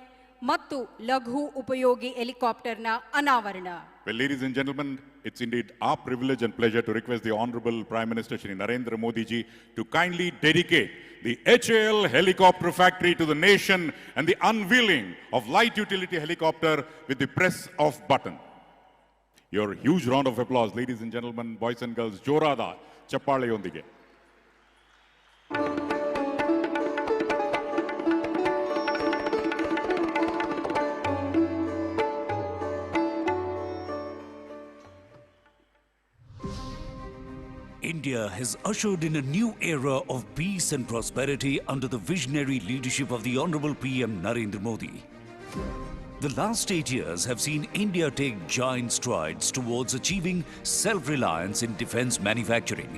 ಮತ್ತು ಲಘು ಉಪಯೋಗಿ ಹೆಲಿಕಾಪ್ಟರ್ನ ಅನಾವರಣ. Well, ladies and gentlemen, it's indeed our privilege and pleasure to request the Honorable Prime Minister Shri Narendra Modi ji to kindly dedicate the HAL helicopter factory to the nation and the unveiling of light utility helicopter with the press of button. Your huge round of applause, ladies and gentlemen, boys and girls, ಜೋರಾದ ಚಪ್ಪಾಳೆಯೊಂದಿಗೆ. India has ushered in a new era of peace and prosperity under the visionary leadership of the Honorable PM Narendra Modi. The last 8 years have seen India take giant strides towards achieving self-reliance in defense manufacturing.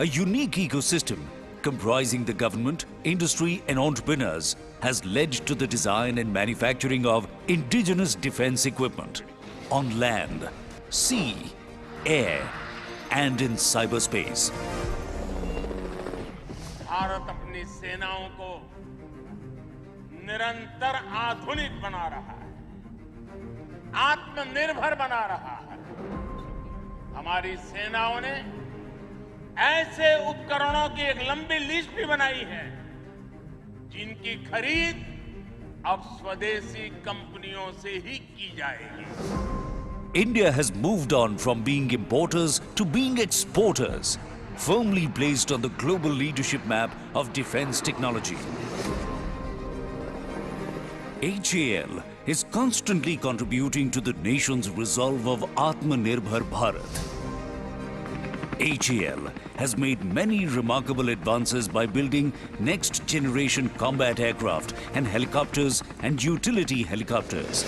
A unique ecosystem comprising the government, industry and entrepreneurs has led to the design and manufacturing of indigenous defense equipment on land, sea, air and in cyberspace. Bharat अपनी सेनाओं को निरंतर आधुनिक बना रहा है, आत्मनिर्भर बना रहा है. हमारी सेनाओं ने ऐसे उपकरणों की एक लंबी लिस्ट भी बनाई है जिनकी खरीद अब स्वदेशी कंपनियों से ही की जाएगी। India has moved on from being importers to being exporters, firmly placed on the global leadership map of defense technology. HAL is constantly contributing to the nation's resolve of Atmanirbhar Bharat. HAL has made many remarkable advances by building next-generation combat aircraft and helicopters and utility helicopters.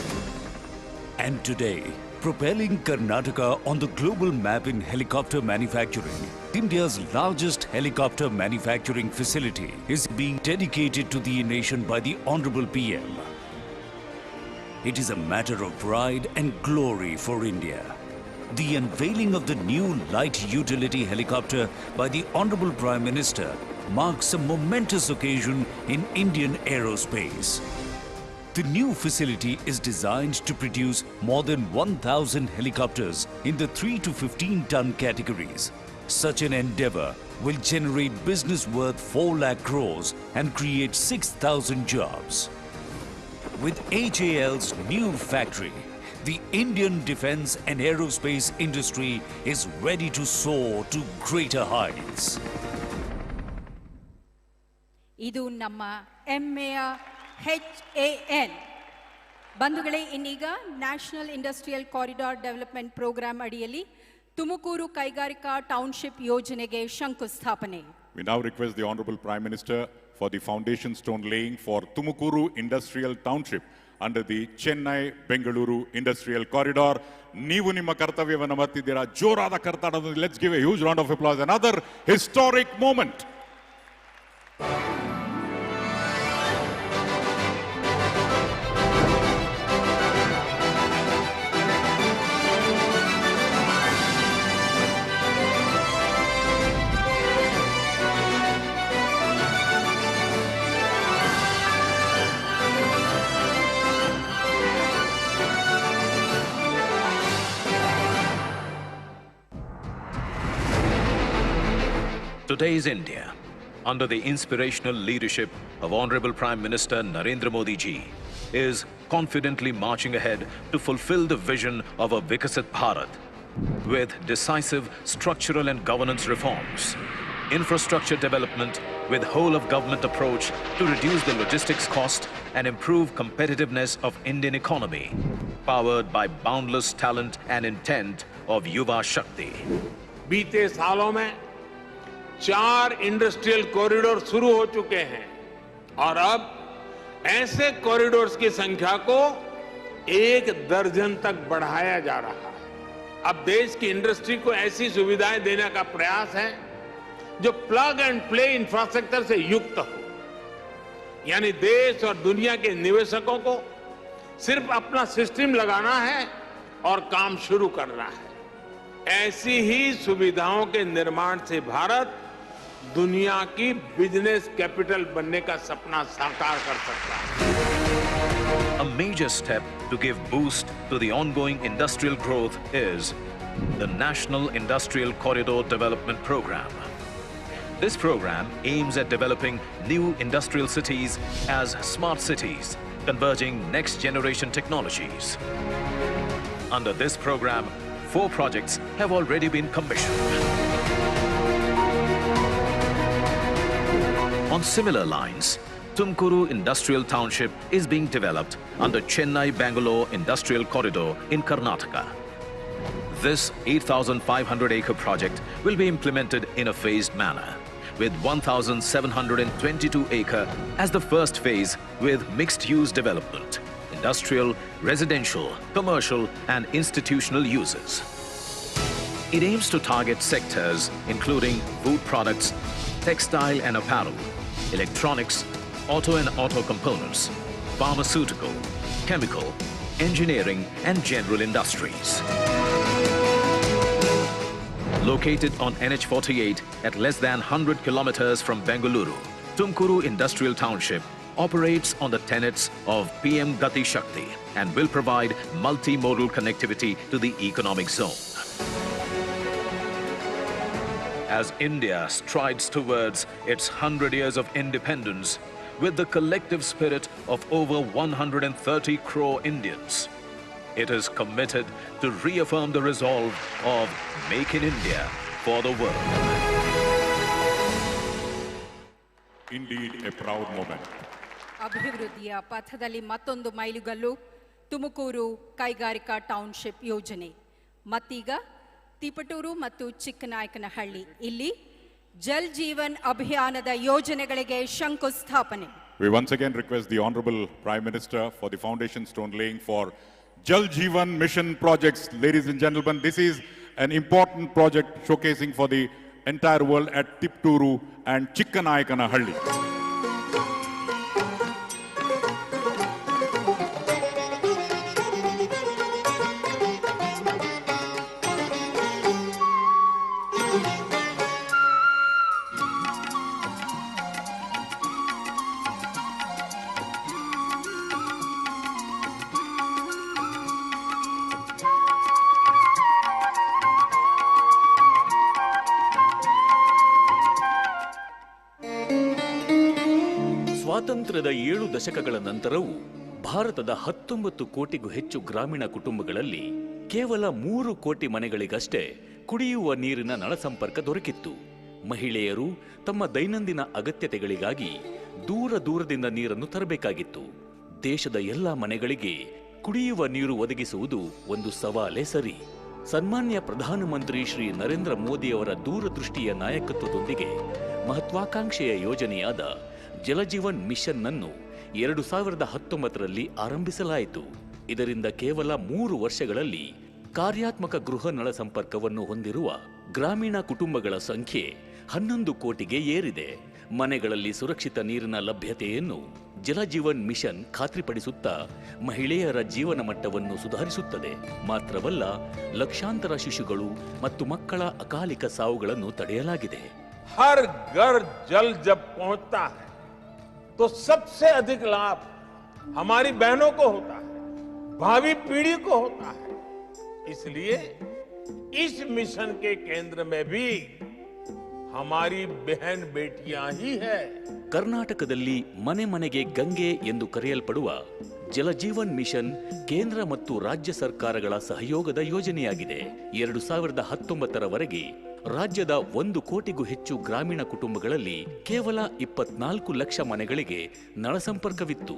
And today, propelling Karnataka on the global map in helicopter manufacturing, India's largest helicopter manufacturing facility is being dedicated to the nation by the Honorable PM. It is a matter of pride and glory for India. The unveiling of the new light utility helicopter by the Honorable Prime Minister marks a momentous occasion in Indian aerospace. The new facility is designed to produce more than 1,000 helicopters in the 3 to 15 ton categories. Such an endeavor will generate business worth 4 lakh crores and create 6,000 jobs. With HAL's new factory, the Indian defense and aerospace industry is ready to soar to greater heights. ಇದು ನಮ್ಮ ಹೆಮ್ಮೆಯ HAL. ಬಂಧುಗಳೇ, ಇನ್ನೀಗ national industrial corridor development program ಅಡಿಯಲ್ಲಿ ತುಮಕೂರು ಕೈಗಾರಿಕಾ township ಯೋಜನೆಗೆ ಶಂಕುಸ್ಥಾಪನೆ. We now request the Honorable Prime Minister for the foundation stone laying for Tumakuru Industrial Township under the Chennai-Bengaluru Industrial Corridor. ನೀವು ನಿಮ್ಮ ಕರ್ತವ್ಯವನ್ನು ಮರ್ತಿದ್ದೀರಾ. ಜೋರಾದ ಕರ್ನಾಟಕದಲ್ಲಿ let's give a huge round of applause. Another historic moment. Today's India, under the inspirational leadership of Honorable Prime Minister Narendra Modi ji, is confidently marching ahead to fulfill the vision of a Vikasit Bharat with decisive structural and governance reforms, infrastructure development with whole-of-government approach to reduce the logistics cost and improve competitiveness of Indian economy, powered by boundless talent and intent of Yuva Shakti. बीते सालों में 4 industrial corridor शुरू हो चुके हैं और अब ऐसे कॉरिडोर्स की संख्या को 1 दर्जन तक बढ़ाया जा रहा है। अब देश की इंडस्ट्री को ऐसी सुविधाएं देने का प्रयास है जो प्लग एंड प्ले इंफ्रास्ट्रक्चर से युक्त हो, यानी देश और दुनिया के निवेशकों को सिर्फ अपना सिस्टम लगाना है और काम शुरू करना है। ऐसी ही सुविधाओं के निर्माण से भारत दुनिया की बिजनेस कैपिटल बनने का सपना साकार कर सकता है। A major step to give boost to the ongoing industrial growth is the National Industrial Corridor Development Program. This program aims at developing new industrial cities as smart cities, converging next-generation technologies. Under this program, 4 projects have already been commissioned. On similar lines, Tumakuru Industrial Township is being developed under Chennai-Bangalore Industrial Corridor in Karnataka. This 8,500-acre project will be implemented in a phased manner, with 1,722 acre as the first phase with mixed-use development, industrial, residential, commercial and institutional uses. It aims to target sectors including food products, textile and apparel, electronics, auto and auto components, pharmaceutical, chemical, engineering and general industries. Located on NH48 at less than 100 kilometers from Bengaluru, Tumakuru Industrial Township operates on the tenets of PM Gati Shakti and will provide multimodal connectivity to the economic zone. as India strides towards its 100 years of independence with the collective spirit of over 130 crore Indians. It is committed to reaffirm the resolve of Make in India for the world. Indeed, a proud moment. ಅಭಿವೃದ್ಧಿಯ ಪಥದಲ್ಲಿ ಮತ್ತೊಂದು ಮೈಲುಗಲ್ಲು ತುಮಕೂರು ಕೈಗಾರಿಕಾ township ಯೋಜನೆ. ಮತ್ತೀಗ ತಿಪಟೂರು ಮತ್ತು ಚಿಕ್ಕನಾಯಕನಹಳ್ಳಿ ಇಲ್ಲಿ ಜಲ್ ಜೀವನ್ ಅಭಿಯಾನದ ಯೋಜನೆಗಳಿಗೆ ಶಂಕುಸ್ಥಾಪನೆ. We once again request the Honorable Prime Minister for the foundation stone laying for Jal Jeevan Mission projects. Ladies and gentlemen, this is an important project showcasing for the entire world at Tipturu and Chikkanaikanahalli. ಸ್ವಾತಂತ್ರ್ಯದ 7 ದಶಕಗಳ ನಂತರವೂ ಭಾರತದ 19 ಕೋಟಿಗೂ ಹೆಚ್ಚು ಗ್ರಾಮೀಣ ಕುಟುಂಬಗಳಲ್ಲಿ ಕೇವಲ 3 ಕೋಟಿ ಮನೆಗಳಿಗಷ್ಟೇ ಕುಡಿಯುವ ನೀರಿನ ನಳ ಸಂಪರ್ಕ ದೊರಕಿತ್ತು. ಮಹಿಳೆಯರು ತಮ್ಮ ದೈನಂದಿನ ಅಗತ್ಯತೆಗಳಿಗಾಗಿ ದೂರದಿಂದ ನೀರನ್ನು ತರಬೇಕಾಗಿತ್ತು. ದೇಶದ ಎಲ್ಲ ಮನೆಗಳಿಗೆ ಕುಡಿಯುವ ನೀರು ಒದಗಿಸುವುದು ಒಂದು ಸವಾಲೇ ಸರಿ. ಸನ್ಮಾನ್ಯ ಪ್ರಧಾನಮಂತ್ರಿ ಶ್ರೀ ನರೇಂದ್ರ ಮೋದಿಯವರ ದೂರದೃಷ್ಟಿಯ ನಾಯಕತ್ವದೊಂದಿಗೆ ಮಹತ್ವಾಕಾಂಕ್ಷೆಯ ಯೋಜನೆಯಾದ ಜಲಜೀವನ್ ಮಿಷನ್ ಅನ್ನು 2019ರಲ್ಲಿ ಆರಂಭಿಸಲಾಯಿತು. ಇದರಿಂದ ಕೇವಲ 3 ವರ್ಷಗಳಲ್ಲಿ ಕಾರ್ಯಾತ್ಮಕ ಗೃಹ ನಳ ಸಂಪರ್ಕವನ್ನು ಹೊಂದಿರುವ ಗ್ರಾಮೀಣ ಕುಟುಂಬಗಳ ಸಂಖ್ಯೆ 11 ಕೋಟಿಗೆ ಏರಿದೆ. ಮನೆಗಳಲ್ಲಿ ಸುರಕ್ಷಿತ ನೀರಿನ ಲಭ್ಯತೆಯನ್ನು ಜಲಜೀವನ್ ಮಿಷನ್ ಖಾತ್ರಿಪಡಿಸುತ್ತಾ ಮಹಿಳೆಯರ ಜೀವನ ಮಟ್ಟವನ್ನು ಸುಧಾರಿಸುತ್ತದೆ. ಮಾತ್ರವಲ್ಲ, ಲಕ್ಷಾಂತರ ಶಿಶುಗಳು ಮತ್ತು ಮಕ್ಕಳ ಅಕಾಲಿಕ ಸಾವುಗಳನ್ನು ತಡೆಯಲಾಗಿದೆ. हर घर जल जब पहुंचता है तो सबसे अधिक लाभ हमारी बहनों को होता है, भावी पीढ़ी को होता है. इसलिए इस मिशन के केंद्र में भी हमारी बहन बेटियां ही है. ಕರ್ನಾಟಕದಲ್ಲಿ ಮನೆ ಮನೆಗೆ ಗಂಗೆ ಎಂದು ಕರೆಯಲ್ಪಡುವ ಜಲಜೀವನ್ ಮಿಷನ್ ಕೇಂದ್ರ ಮತ್ತು ರಾಜ್ಯ ಸರ್ಕಾರಗಳ ಸಹಯೋಗದ ಯೋಜನೆಯಾಗಿದೆ. 2019ರವರೆಗೆ ರಾಜ್ಯದ 1 ಕೋಟಿಗೂ ಹೆಚ್ಚು ಗ್ರಾಮೀಣ ಕುಟುಂಬಗಳಲ್ಲಿ ಕೇವಲ 24 ಲಕ್ಷ ಮನೆಗಳಿಗೆ ನಳ ಸಂಪರ್ಕವಿತ್ತು.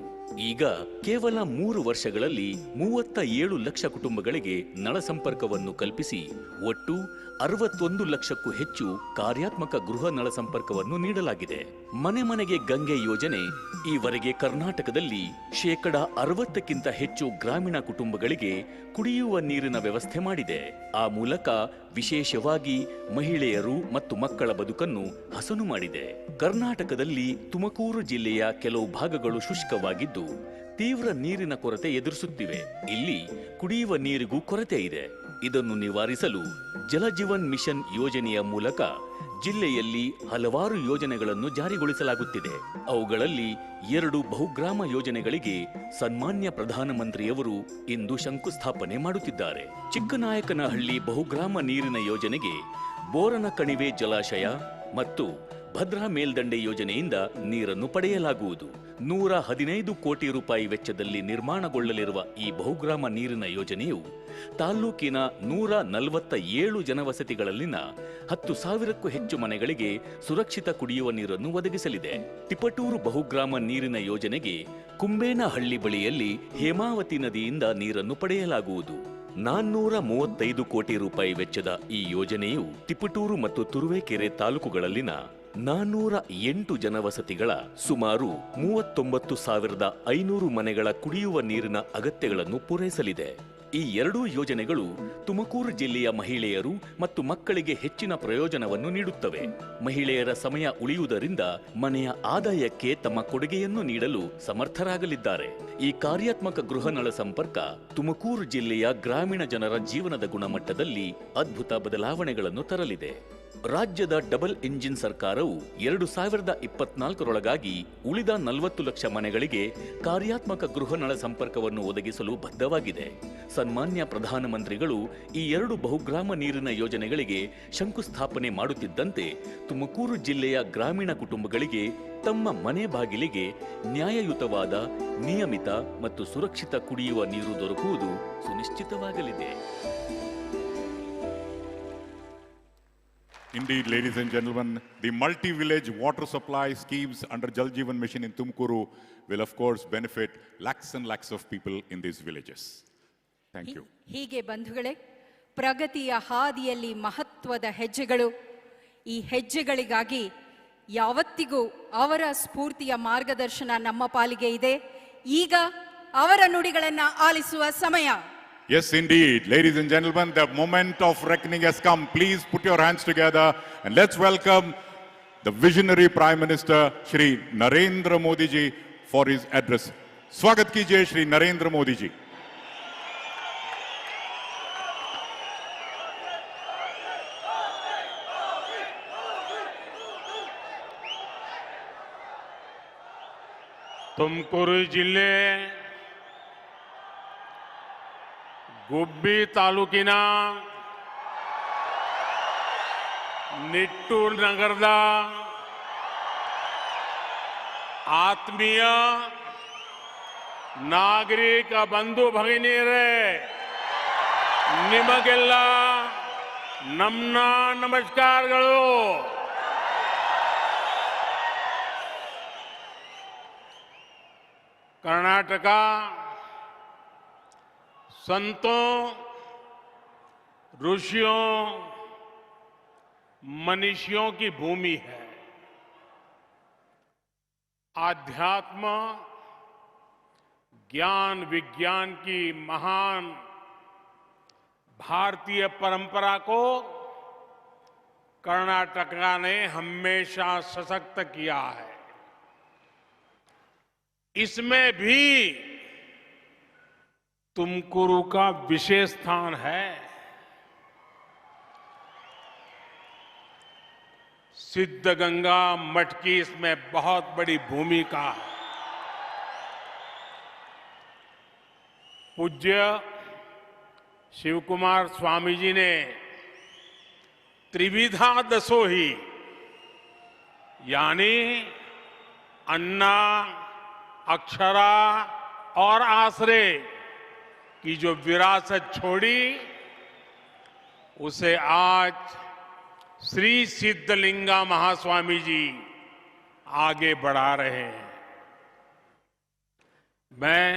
ಈಗ ಕೇವಲ 3 ವರ್ಷಗಳಲ್ಲಿ 37 ಲಕ್ಷ ಕುಟುಂಬಗಳಿಗೆ ನಳ ಸಂಪರ್ಕವನ್ನು ಕಲ್ಪಿಸಿ ಒಟ್ಟು 61 ಲಕ್ಷಕ್ಕೂ ಹೆಚ್ಚು ಕಾರ್ಯಾತ್ಮಕ ಗೃಹ ನಳ ಸಂಪರ್ಕವನ್ನು ನೀಡಲಾಗಿದೆ. ಮನೆ ಮನೆಗೆ ಗಂಗೆ ಯೋಜನೆ ಈವರೆಗೆ ಕರ್ನಾಟಕದಲ್ಲಿ 60%ಕ್ಕಿಂತ ಹೆಚ್ಚು ಗ್ರಾಮೀಣ ಕುಟುಂಬಗಳಿಗೆ ಕುಡಿಯುವ ನೀರಿನ ವ್ಯವಸ್ಥೆ ಮಾಡಿದೆ. ಆ ಮೂಲಕ ವಿಶೇಷವಾಗಿ ಮಹಿಳೆಯರು ಮತ್ತು ಮಕ್ಕಳ ಬದುಕನ್ನು ಹಸನು ಮಾಡಿದೆ. ಕರ್ನಾಟಕದಲ್ಲಿ ತುಮಕೂರು ಜಿಲ್ಲೆಯ ಕೆಲವು ಭಾಗಗಳು ಶುಷ್ಕವಾಗಿದ್ದು ತೀವ್ರ ನೀರಿನ ಕೊರತೆ ಎದುರಿಸುತ್ತಿವೆ. ಇಲ್ಲಿ ಕುಡಿಯುವ ನೀರಿಗೂ ಕೊರತೆ ಇದೆ. ಇದನ್ನು ನಿವಾರಿಸಲು ಜಲಜೀವನ್ ಮಿಷನ್ ಯೋಜನೆಯ ಮೂಲಕ ಜಿಲ್ಲೆಯಲ್ಲಿ ಹಲವಾರು ಯೋಜನೆಗಳನ್ನು ಜಾರಿಗೊಳಿಸಲಾಗುತ್ತಿದೆ. ಅವುಗಳಲ್ಲಿ 2 ಬಹುಗ್ರಾಮ ಯೋಜನೆಗಳಿಗೆ ಸನ್ಮಾನ್ಯ ಪ್ರಧಾನಮಂತ್ರಿಯವರು ಇಂದು ಶಂಕುಸ್ಥಾಪನೆ ಮಾಡುತ್ತಿದ್ದಾರೆ. ಚಿಕ್ಕನಾಯಕನಹಳ್ಳಿ ಬಹುಗ್ರಾಮ ನೀರಿನ ಯೋಜನೆಗೆ ಬೋರನ ಕಣಿವೆ ಜಲಾಶಯ ಮತ್ತು ಭದ್ರಾ ಮೇಲ್ದಂಡೆ ಯೋಜನೆಯಿಂದ ನೀರನ್ನು ಪಡೆಯಲಾಗುವುದು. 115 ಕೋಟಿ ರೂಪಾಯಿ ವೆಚ್ಚದಲ್ಲಿ ನಿರ್ಮಾಣಗೊಳ್ಳಲಿರುವ ಈ ಬಹುಗ್ರಾಮ ನೀರಿನ ಯೋಜನೆಯು ತಾಲ್ಲೂಕಿನ 147 ಜನವಸತಿಗಳಲ್ಲಿನ 10,000ಕ್ಕೂ ಹೆಚ್ಚು ಮನೆಗಳಿಗೆ ಸುರಕ್ಷಿತ ಕುಡಿಯುವ ನೀರನ್ನು ಒದಗಿಸಲಿದೆ. ತಿಪಟೂರು ಬಹುಗ್ರಾಮ ನೀರಿನ ಯೋಜನೆಗೆ ಕುಂಬೇನಹಳ್ಳಿ ಬಳಿಯಲ್ಲಿ ಹೇಮಾವತಿ ನದಿಯಿಂದ ನೀರನ್ನು ಪಡೆಯಲಾಗುವುದು. 435 ಕೋಟಿ ರೂಪಾಯಿ ವೆಚ್ಚದ ಈ ಯೋಜನೆಯು ತಿಪಟೂರು ಮತ್ತು ತುರುವೇಕೆರೆ ತಾಲೂಕುಗಳಲ್ಲಿನ 408 ಜನವಸತಿಗಳ ಸುಮಾರು 39,500 ಮನೆಗಳ ಕುಡಿಯುವ ನೀರಿನ ಅಗತ್ಯಗಳನ್ನು ಪೂರೈಸಲಿದೆ. ಈ 2 ಯೋಜನೆಗಳು ತುಮಕೂರು ಜಿಲ್ಲೆಯ ಮಹಿಳೆಯರು ಮತ್ತು ಮಕ್ಕಳಿಗೆ ಹೆಚ್ಚಿನ ಪ್ರಯೋಜನವನ್ನು ನೀಡುತ್ತವೆ. ಮಹಿಳೆಯರ ಸಮಯ ಉಳಿಯುವುದರಿಂದ ಮನೆಯ ಆದಾಯಕ್ಕೆ ತಮ್ಮ ಕೊಡುಗೆಯನ್ನು ನೀಡಲು ಸಮರ್ಥರಾಗಲಿದ್ದಾರೆ. ಈ ಕಾರ್ಯಾತ್ಮಕ ಗೃಹ ನಳ ಸಂಪರ್ಕ ತುಮಕೂರು ಜಿಲ್ಲೆಯ ಗ್ರಾಮೀಣ ಜನರ ಜೀವನದ ಗುಣಮಟ್ಟದಲ್ಲಿ ಅದ್ಭುತ ಬದಲಾವಣೆಗಳನ್ನು ತರಲಿದೆ. ರಾಜ್ಯದ ಡಬಲ್ ಇಂಜಿನ್ ಸರ್ಕಾರವು 2024ರೊಳಗಾಗಿ ಉಳಿದ 40 ಲಕ್ಷ ಮನೆಗಳಿಗೆ ಕಾರ್ಯಾತ್ಮಕ ಗೃಹನಳ ಸಂಪರ್ಕವನ್ನು ಒದಗಿಸಲು ಬದ್ಧವಾಗಿದೆ. ಸನ್ಮಾನ್ಯ ಪ್ರಧಾನಮಂತ್ರಿಗಳು ಈ 2 ಬಹುಗ್ರಾಮ ನೀರಿನ ಯೋಜನೆಗಳಿಗೆ ಶಂಕುಸ್ಥಾಪನೆ ಮಾಡುತ್ತಿದ್ದಂತೆ ತುಮಕೂರು ಜಿಲ್ಲೆಯ ಗ್ರಾಮೀಣ ಕುಟುಂಬಗಳಿಗೆ ತಮ್ಮ ಮನೆ ಬಾಗಿಲಿಗೆ ನ್ಯಾಯಯುತವಾದ, ನಿಯಮಿತ ಮತ್ತು ಸುರಕ್ಷಿತ ಕುಡಿಯುವ ನೀರು ದೊರಕುವುದು ಸುನಿಶ್ಚಿತವಾಗಲಿದೆ. Indeed, ladies and gentlemen, the multi-village water supply schemes under Jal Jeevan Mission in Tumkuru will of course benefit lakhs and lakhs of people in these villages. Thank you. ಹೀಗೆ ಬಂಧುಗಳೇ, ಪ್ರಗತಿಯ ಹಾದಿಯಲ್ಲಿ ಮಹತ್ವದ ಹೆಜ್ಜೆಗಳು. ಈ ಹೆಜ್ಜೆಗಳಿಗಾಗಿ ಯಾವತ್ತಿಗೂ ಅವರ ಸ್ಫೂರ್ತಿಯ ಮಾರ್ಗದರ್ಶನ ನಮ್ಮ ಪಾಲಿಗೆ ಇದೆ. ಈಗ ಅವರ ನುಡಿಗಳನ್ನು ಆಲಿಸುವ ಸಮಯ. Yes, indeed. Ladies and gentlemen, the moment of reckoning has come. Please put your hands together and let's welcome the visionary Prime Minister, Shri Narendra Modi ji, for his address. Swagat kijiye, Shri Narendra Modi ji. Tumakuru ಜಿಲ್ಲೆ ಗುಬ್ಬಿ ತಾಲೂಕಿನ ನಿಟ್ಟೂರು ನಗರದ ಆತ್ಮೀಯ ನಾಗರಿಕ ಬಂಧು ಭಗಿನಿಯರೇ, ನಿಮಗೆಲ್ಲ ನಮ್ಮ ನಮಸ್ಕಾರಗಳು. कर्नाटक संतों, ऋषियों, मनीषियों की भूमि है. आध्यात्म, ज्ञान, विज्ञान की महान भारतीय परंपरा को कर्नाटक ने हमेशा सशक्त किया है. इसमें भी तुमकुरु का विशेष स्थान है. सिद्धगंगा मठ की इसमें बहुत बड़ी भूमिका है. पूज्य शिवकुमार स्वामी जी ने त्रिविधा दसोही यानी अन्ना, अक्षरा और आश्रय की जो विरासत छोड़ी, उसे आज श्री सिद्धलिंगा महास्वामी जी आगे बढ़ा रहे हैं. मैं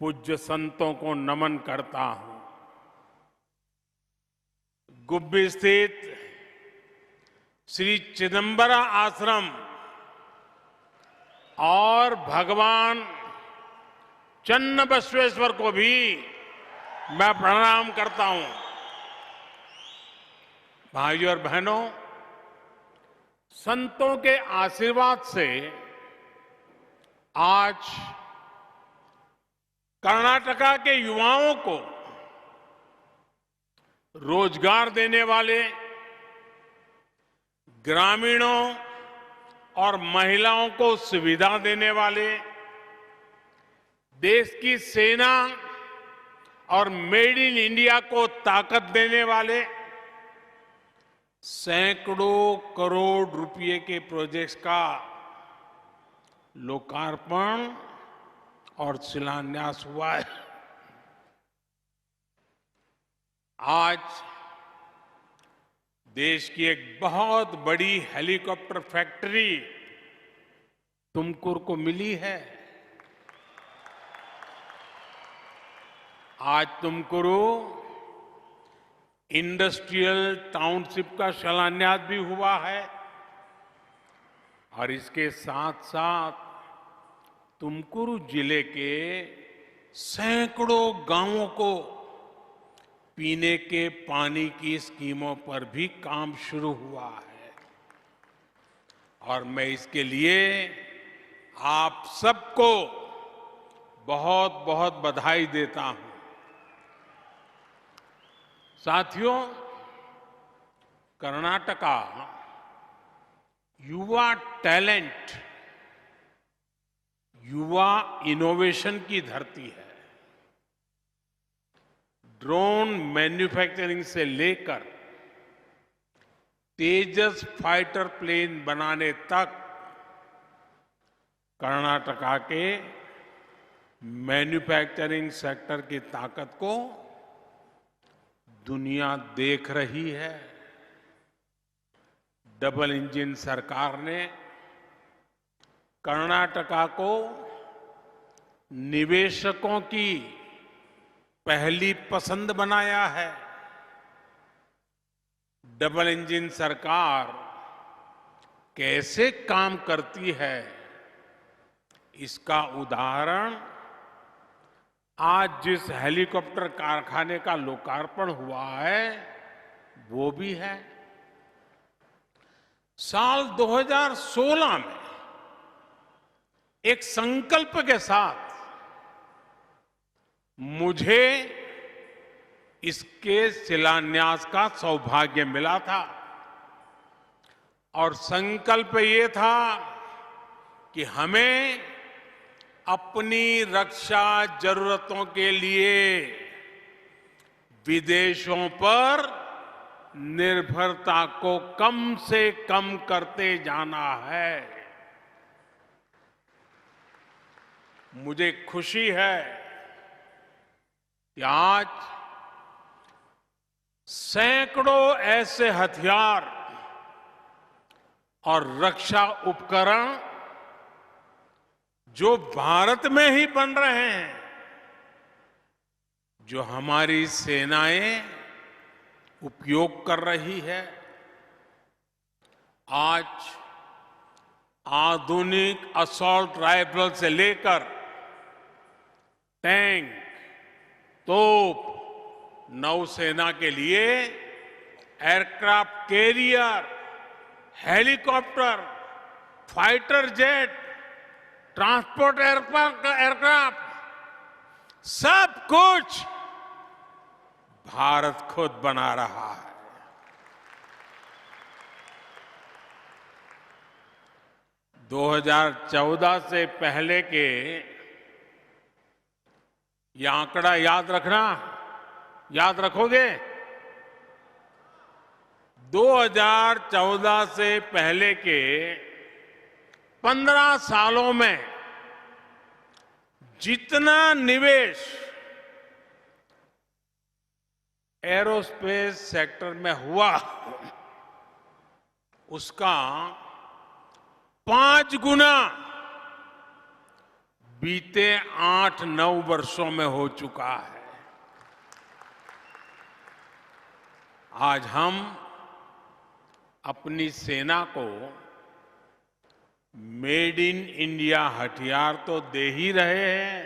पूज्य संतों को नमन करता हूं. गुब्बी स्थित श्री चिदंबरा आश्रम और भगवान चन्न बसवेश्वर को भी मैं प्रणाम करता हूं. भाइयों और बहनों, संतों के आशीर्वाद से आज कर्नाटका के युवाओं को रोजगार देने वाले, ग्रामीणों और महिलाओं को सुविधा देने वाले, देश की सेना और मेड इन इंडिया को ताकत देने वाले सैकड़ों करोड़ रुपए के प्रोजेक्ट्स का लोकार्पण और शिलान्यास हुआ है. आज देश की एक बहुत बड़ी हेलीकॉप्टर फैक्ट्री तुमकुर को मिली है. आज तुमकुरु इंडस्ट्रियल टाउनशिप का शिलान्यास भी हुआ है और इसके साथ साथ तुमकुरु जिले के सैकड़ों गांवों को पीने के पानी की स्कीमों पर भी काम शुरू हुआ है. और मैं इसके लिए आप सबको बहुत बहुत बधाई देता हूं. साथियों, कर्नाटका युवा टैलेंट, युवा इनोवेशन की धरती है। ड्रोन मैन्युफैक्चरिंग से लेकर तेजस फाइटर प्लेन बनाने तक कर्नाटका के मैन्युफैक्चरिंग सेक्टर की ताकत को दुनिया देख रही है। डबल इंजन सरकार ने कर्नाटका को निवेशकों की पहली पसंद बनाया है। डबल इंजन सरकार कैसे काम करती है, इसका उदाहरण आज जिस हेलीकॉप्टर कारखाने का लोकार्पण हुआ है वो भी है। साल 2016 में एक संकल्प के साथ मुझे इसके शिलान्यास का सौभाग्य मिला था और संकल्प ये था कि हमें अपनी रक्षा जरूरतों के लिए विदेशों पर निर्भरता को कम से कम करते जाना है। मुझे खुशी है कि आज सैकड़ों ऐसे हथियार और रक्षा उपकरण जो भारत में ही बन रहे हैं, जो हमारी सेनाएं उपयोग कर रही है। आज आधुनिक असॉल्ट राइफल से लेकर टैंक, तोप, नौसेना के लिए aircraft carrier, helicopter, fighter jet, transport aircraft, सब कुछ भारत खुद बना रहा है। – 2014 से पहले के ये आंकड़ा याद रखना, याद रखोगे? 2014 से पहले के 15 सालों में जितना निवेश एरोस्पेस सेक्टर में हुआ उसका 5 गुना बीते 8-9 वर्षों में हो चुका है। आज हम अपनी सेना को मेड इन इंडिया हथियार तो दे ही रहे हैं,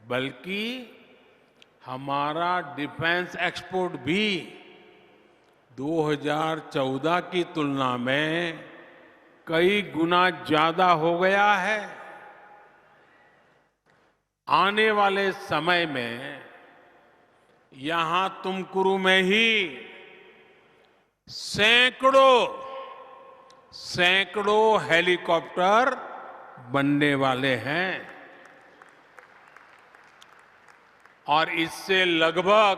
बल्कि हमारा डिफेंस एक्सपोर्ट भी 2014 की तुलना में कई गुना ज्यादा हो गया है। आने वाले समय में यहां तुमकुरू में ही सैकड़ों हेलीकॉप्टर बनने वाले हैं और इससे लगभग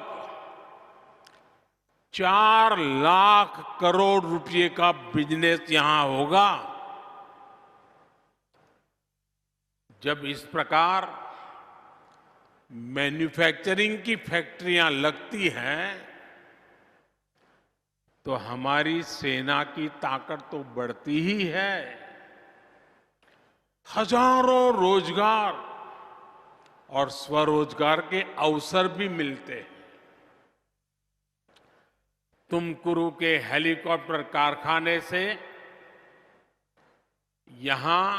4 लाख करोड़ रुपए का बिजनेस यहां होगा। जब इस प्रकार मैन्युफैक्चरिंग की फैक्ट्रियां लगती हैं तो हमारी सेना की ताकत तो बढ़ती ही है। हजारों रोजगार और स्वरोजगार के अवसर भी मिलते हैं। तुमकुरू के हेलीकॉप्टर कारखाने से यहां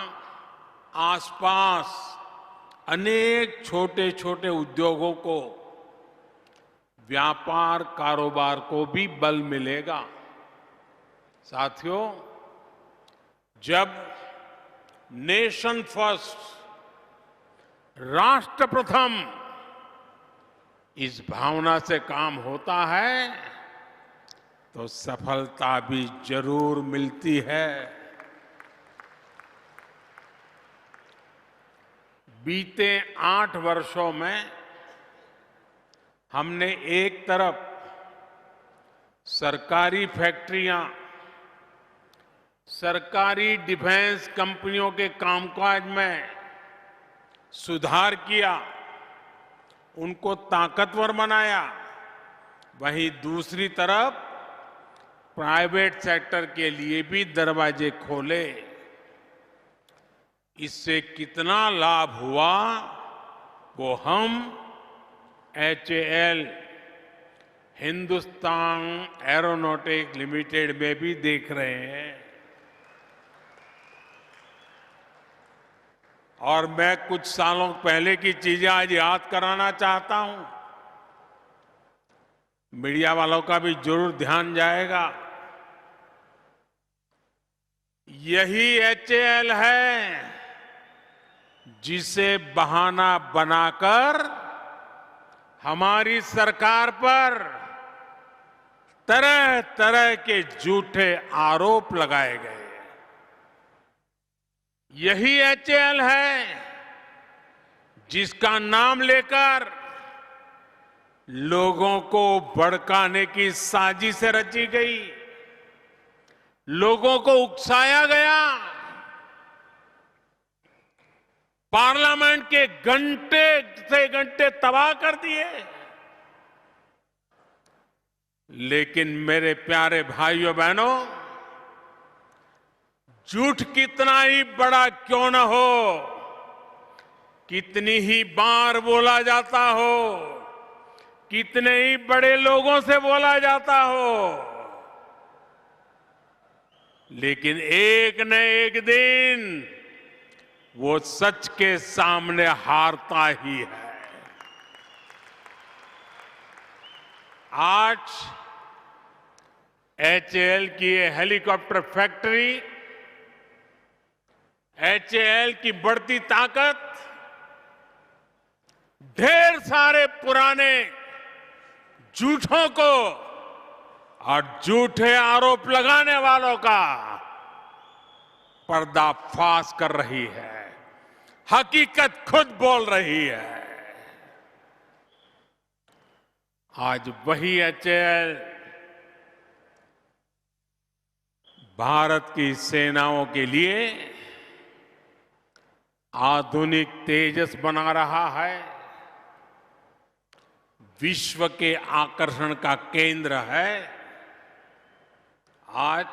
आसपास अनेक छोटे छोटे उद्योगों को, व्यापार कारोबार को भी बल मिलेगा। साथियों, जब नेशन फर्स्ट, राष्ट्र प्रथम इस भावना से काम होता है तो सफलता भी जरूर मिलती है। बीते 8 वर्षों में हमने एक तरफ सरकारी फैक्ट्रियां, सरकारी डिफेंस कंपनियों के कामकाज में सुधार किया, उनको ताकतवर बनाया, वहीं दूसरी तरफ प्राइवेट सेक्टर के लिए भी दरवाजे खोले। इससे कितना लाभ हुआ वो हम HAL, हिंदुस्तान एरोनॉटिक लिमिटेड में भी देख रहे हैं। और मैं कुछ सालों पहले की चीजें आज याद कराना चाहता हूं। मीडिया वालों का भी जरूर ध्यान जाएगा। यही HAL है जिसे बहाना बनाकर हमारी सरकार पर तरह तरह के झूठे आरोप लगाए गए। यही HAL है जिसका नाम लेकर लोगों को भड़काने की साजिश रची गई, लोगों को उकसाया गया, पार्लियामेंट के घंटे से घंटे तबाह कर दिए। लेकिन मेरे प्यारे भाइयों बहनों, झूठ कितना ही बड़ा क्यों न हो, कितनी ही बार बोला जाता हो, कितने ही बड़े लोगों से बोला जाता हो, लेकिन एक न एक दिन वो सच के सामने हारता ही है। आज HAL की ये हेलीकॉप्टर फैक्ट्री, HAL की बढ़ती ताकत ढेर सारे पुराने झूठों को और झूठे आरोप लगाने वालों का पर्दाफाश कर रही है। हकीकत खुद बोल रही है। आज वही HAL भारत की सेनाओं के लिए आधुनिक तेजस बना रहा है, विश्व के आकर्षण का केंद्र है। आज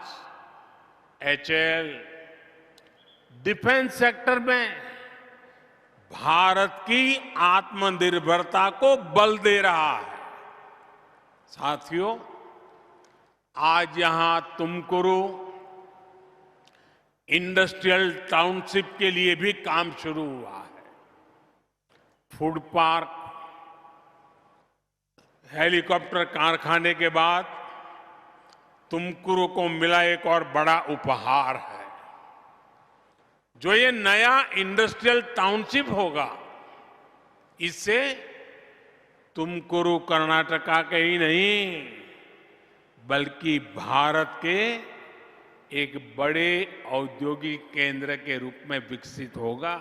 HAL डिफेंस सेक्टर में भारत की आत्मनिर्भरता को बल दे रहा है। साथियों, आज यहां तुमकुरू इंडस्ट्रियल टाउनशिप के लिए भी काम शुरू हुआ है। फूड पार्क, हेलीकॉप्टर कारखाने के बाद तुमकुरू को मिला एक और बड़ा उपहार है। जो ये नया इंडस्ट्रियल टाउनशिप होगा, इससे तुमकुरू कर्नाटका के ही नहीं बल्कि भारत के एक बड़े औद्योगिक केंद्र के रूप में विकसित होगा।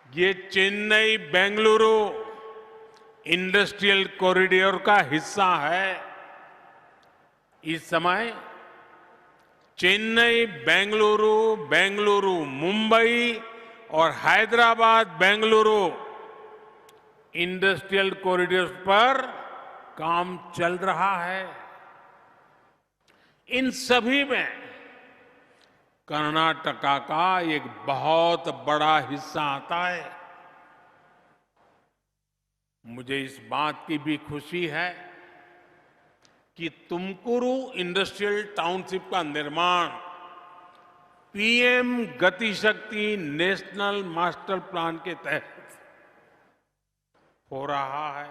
ये चेन्नई बेंगलुरु इंडस्ट्रियल कॉरिडोर का हिस्सा है। इस समय चेन्नई बेंगलुरु, बेंगलुरु मुंबई और हैदराबाद बेंगलुरु इंडस्ट्रियल कॉरिडोर पर काम चल रहा है। इन सभी में कर्नाटका का एक बहुत बड़ा हिस्सा आता है। मुझे इस बात की भी खुशी है कि तुमकुरू इंडस्ट्रियल टाउनशिप का निर्माण PM गति शक्ति नेशनल मास्टर प्लान के तहत हो रहा है।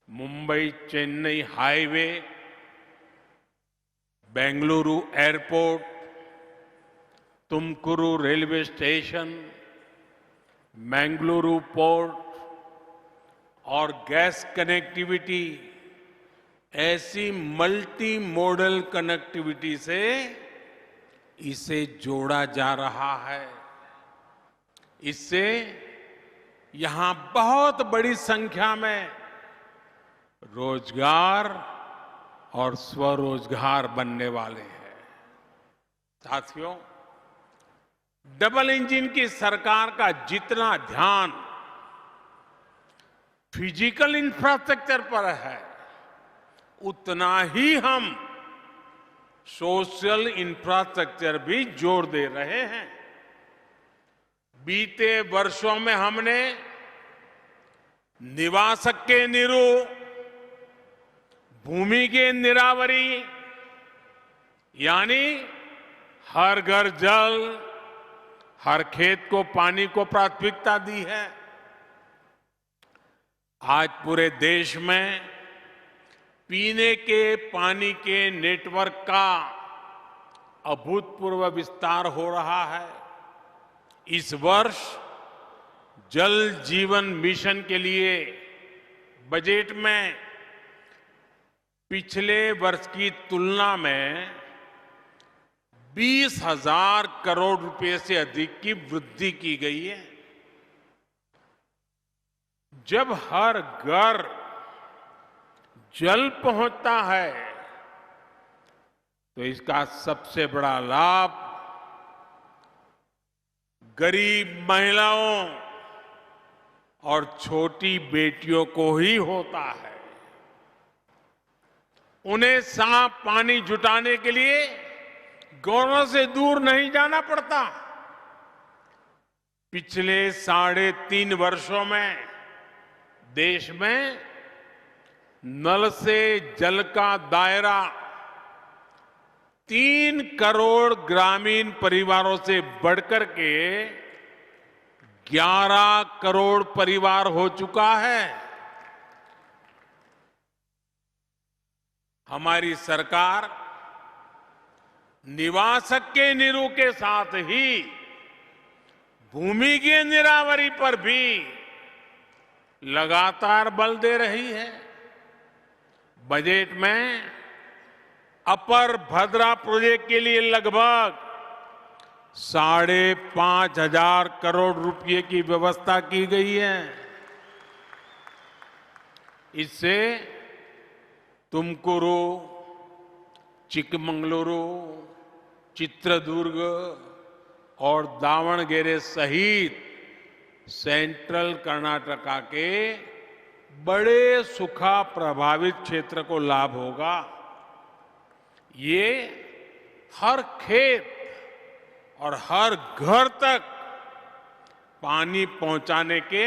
Mumbai Chennai highway, Bengaluru airport, Tumakuru railway station, Mangaluru port और गैस कनेक्टिविटी ऐसी मल्टी मॉडल कनेक्टिविटी से इसे जोड़ा जा रहा है। इससे यहां बहुत बड़ी संख्या में रोजगार और स्वरोजगार बनने वाले हैं। साथियों, डबल इंजन की सरकार का जितना ध्यान फिजिकल इंफ्रास्ट्रक्चर पर है, उतना ही हम सोशल इंफ्रास्ट्रक्चर भी जोर दे रहे हैं। बीते वर्षों में हमने निवासक के नीरू, भूमि के निरावरी, यानी हर घर जल, हर खेत को पानी को प्राथमिकता दी है। आज पूरे देश में पीने के पानी के नेटवर्क का अभूतपूर्व विस्तार हो रहा है। इस वर्ष जल जीवन मिशन के लिए बजट में पिछले वर्ष की तुलना में 20,000 करोड़ रुपए से अधिक की वृद्धि की गई है। जब हर घर जल पहुंचता है तो इसका सबसे बड़ा लाभ गरीब महिलाओं और छोटी बेटियों को ही होता है। उन्हें साफ पानी जुटाने के लिए गांवों से दूर नहीं जाना पड़ता। पिछले 3.5 वर्षों में देश में नल से जल का दायरा 3 करोड़ ग्रामीण परिवारों से बढ़कर के 11 करोड़ परिवार हो चुका है। हमारी सरकार निवासक के नीरू के साथ ही भूमि की निरावरी पर भी लगातार बल दे रही है। बजट में अपर भद्रा प्रोजेक्ट के लिए लगभग 5,500 करोड़ रुपए की व्यवस्था की गई है। इससे तुमकुरू, चिकमंगलुरु, चित्रदुर्ग और दावणगेरे सहित सेंट्रल कर्नाटका के बड़े सूखा प्रभावित क्षेत्र को लाभ होगा। ये हर खेत और हर घर तक पानी पहुंचाने के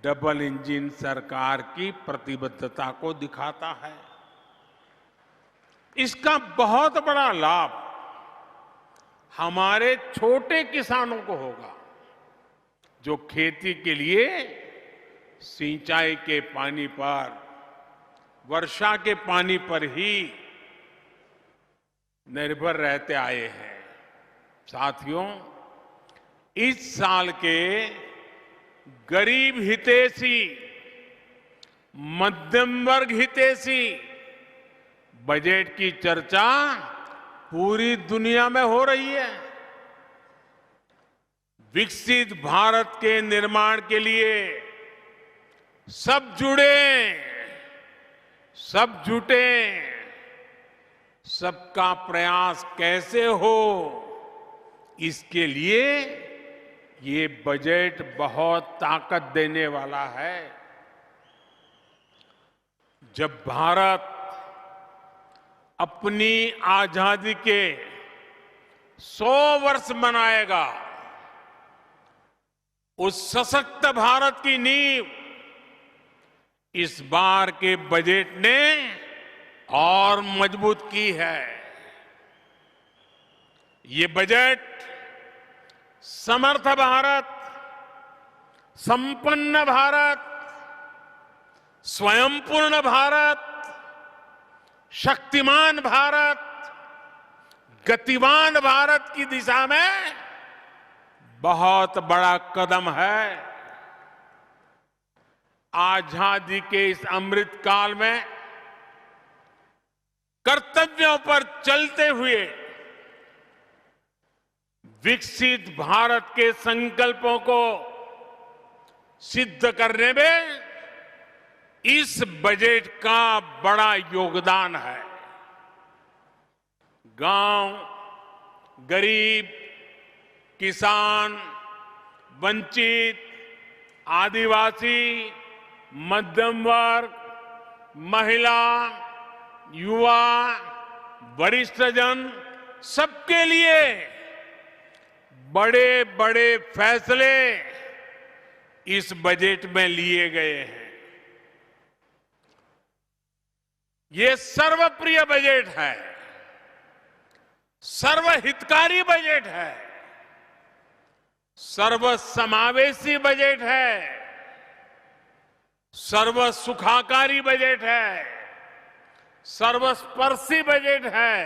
डबल इंजन सरकार की प्रतिबद्धता को दिखाता है। इसका बहुत बड़ा लाभ हमारे छोटे किसानों को होगा, जो खेती के लिए सिंचाई के पानी पर, वर्षा के पानी पर ही निर्भर रहते आए हैं। साथियों, इस साल के गरीब हितैषी, मध्यम वर्ग हितैषी बजट की चर्चा पूरी दुनिया में हो रही है। विकसित भारत के निर्माण के लिए सब जुड़े, सब जुटे, सबका प्रयास कैसे हो, इसके लिए ये बजट बहुत ताकत देने वाला है। जब भारत अपनी आजादी के 100 वर्ष मनाएगा, उस सशक्त भारत की नींव इस बार के बजट ने और मजबूत की है। ये बजट समर्थ भारत, संपन्न भारत, स्वयंपूर्ण भारत, शक्तिमान भारत, गतिवान भारत की दिशा में बहुत बड़ा कदम है। आजादी के इस अमृत काल में रास्तों पर चलते हुए विकसित भारत के संकल्पों को सिद्ध करने में इस बजट का बड़ा योगदान है। गांव, गरीब, किसान, वंचित, आदिवासी, मध्यम वर्ग, महिला, युवा, वरिष्ठजन, सबके लिए बड़े बड़े फैसले इस बजट में लिए गए हैं। ये सर्वप्रिय बजट है, सर्वहितकारी बजट है, सर्वसमावेशी बजट है, सर्वसुखाकारी बजट है, सर्वस्पर्शी बजट है।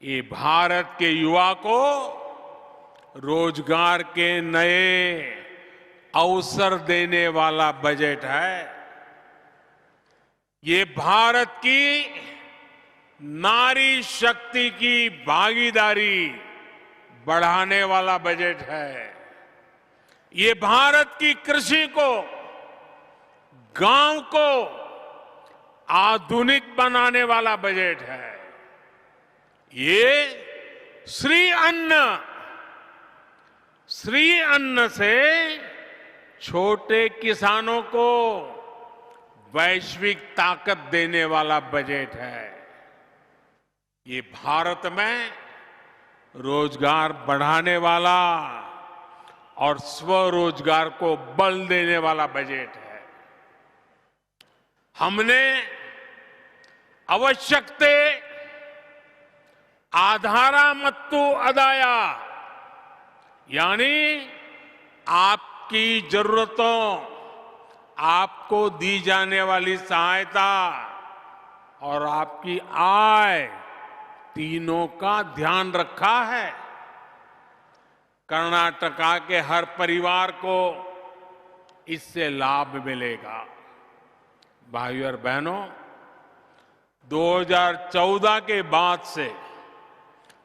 ये भारत के युवा को रोजगार के नए अवसर देने वाला बजट है। ये भारत की नारी शक्ति की भागीदारी बढ़ाने वाला बजट है। ये भारत की कृषि को, गांव को आधुनिक बनाने वाला बजट है। ये श्री अन्न से छोटे किसानों को वैश्विक ताकत देने वाला बजट है। ये भारत में रोजगार बढ़ाने वाला और स्वरोजगार को बल देने वाला बजट है। हमने आवश्यकते आधारा मत्तु अदाया, यानी आपकी जरूरतों, आपको दी जाने वाली सहायता और आपकी आय, तीनों का ध्यान रखा है। कर्नाटका के हर परिवार को इससे लाभ मिलेगा। भाइयों और बहनों, 2014 के बाद से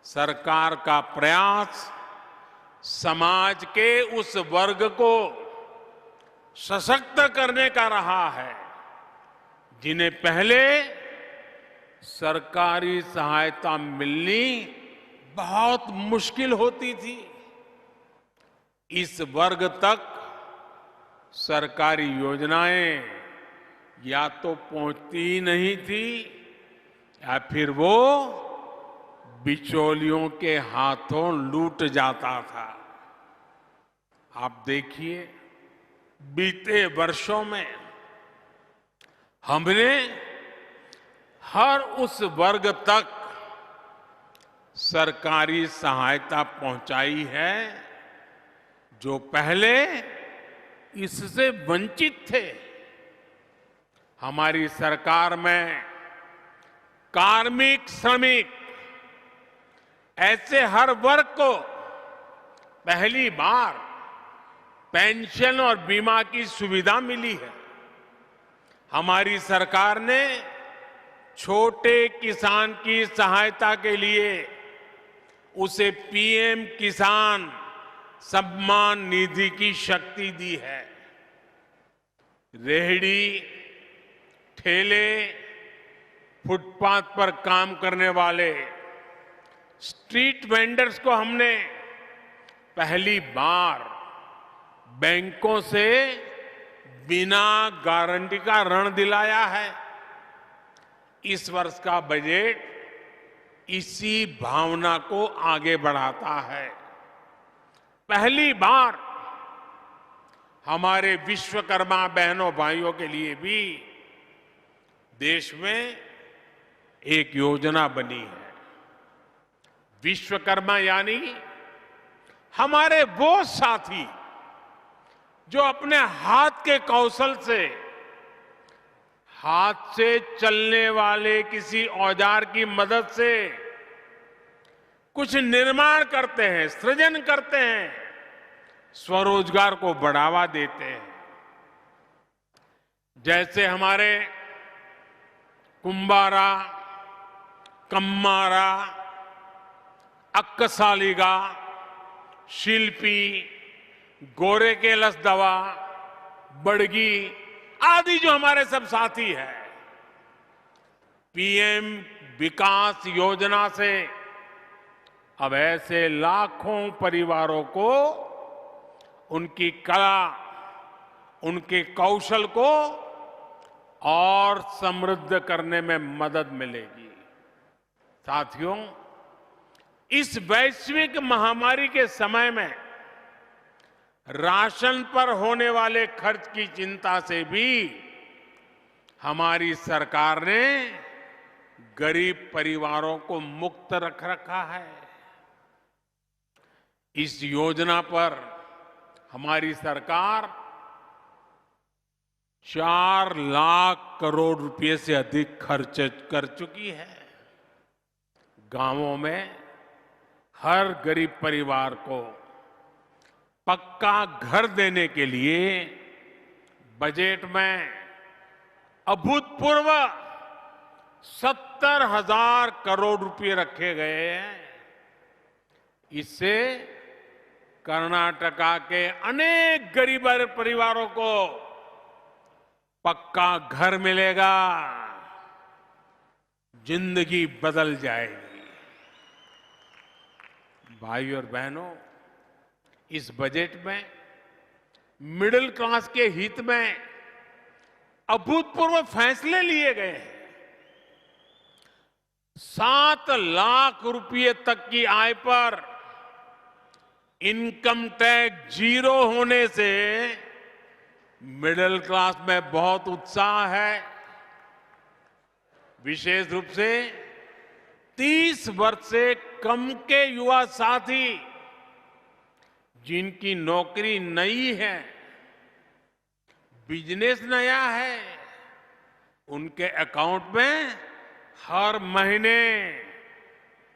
सरकार का प्रयास समाज के उस वर्ग को सशक्त करने का रहा है जिन्हें पहले सरकारी सहायता मिलनी बहुत मुश्किल होती थी। इस वर्ग तक सरकारी योजनाएं या तो पहुंचती ही नहीं थी या फिर वो बिचौलियों के हाथों लूट जाता था। आप देखिए, बीते वर्षों में हमने हर उस वर्ग तक सरकारी सहायता पहुंचाई है जो पहले इससे वंचित थे। हमारी सरकार में कार्मिक, श्रमिक, ऐसे हर वर्ग को पहली बार पेंशन और बीमा की सुविधा मिली है। हमारी सरकार ने छोटे किसान की सहायता के लिए उसे पीएम किसान सम्मान निधि की शक्ति दी है। रेहड़ी, ठेले, फुटपाथ पर काम करने वाले स्ट्रीट वेंडर्स को हमने पहली बार बैंकों से बिना गारंटी का ऋण दिलाया है। इस वर्ष का बजट इसी भावना को आगे बढ़ाता है। पहली बार हमारे विश्वकर्मा बहनों भाइयों के लिए भी देश में एक योजना बनी है। विश्वकर्मा यानी हमारे वो साथी जो अपने हाथ के कौशल से, हाथ से चलने वाले किसी औजार की मदद से कुछ निर्माण करते हैं, सृजन करते हैं, स्वरोजगार को बढ़ावा देते हैं। जैसे हमारे कुंभारा, कम्मारा, अक्कसालिगा, शिल्पी, गोरे के लसदवा, बड़गी आदि जो हमारे सब साथी हैं, पीएम विकास योजना से अब ऐसे लाखों परिवारों को उनकी कला, उनके कौशल को और समृद्ध करने में मदद मिलेगी। साथियों, इस वैश्विक महामारी के समय में राशन पर होने वाले खर्च की चिंता से भी हमारी सरकार ने गरीब परिवारों को मुक्त रख रखा है। इस योजना पर हमारी सरकार 4 लाख करोड़ रुपए से अधिक खर्च कर चुकी है। गांवों में हर गरीब परिवार को पक्का घर देने के लिए बजट में अभूतपूर्व 70,000 करोड़ रुपए रखे गए हैं। इससे कर्नाटका के अनेक गरीब परिवारों को पक्का घर मिलेगा, जिंदगी बदल जाएगी। भाइयों और बहनों, इस बजट में मिडिल क्लास के हित में अभूतपूर्व फैसले लिए गए हैं। 7 लाख रुपए तक की आय पर इनकम टैक्स 0 होने से मिडिल क्लास में बहुत उत्साह है। विशेष रूप से 30 वर्ष से कम के युवा साथी जिनकी नौकरी नई है, बिजनेस नया है, उनके अकाउंट में हर महीने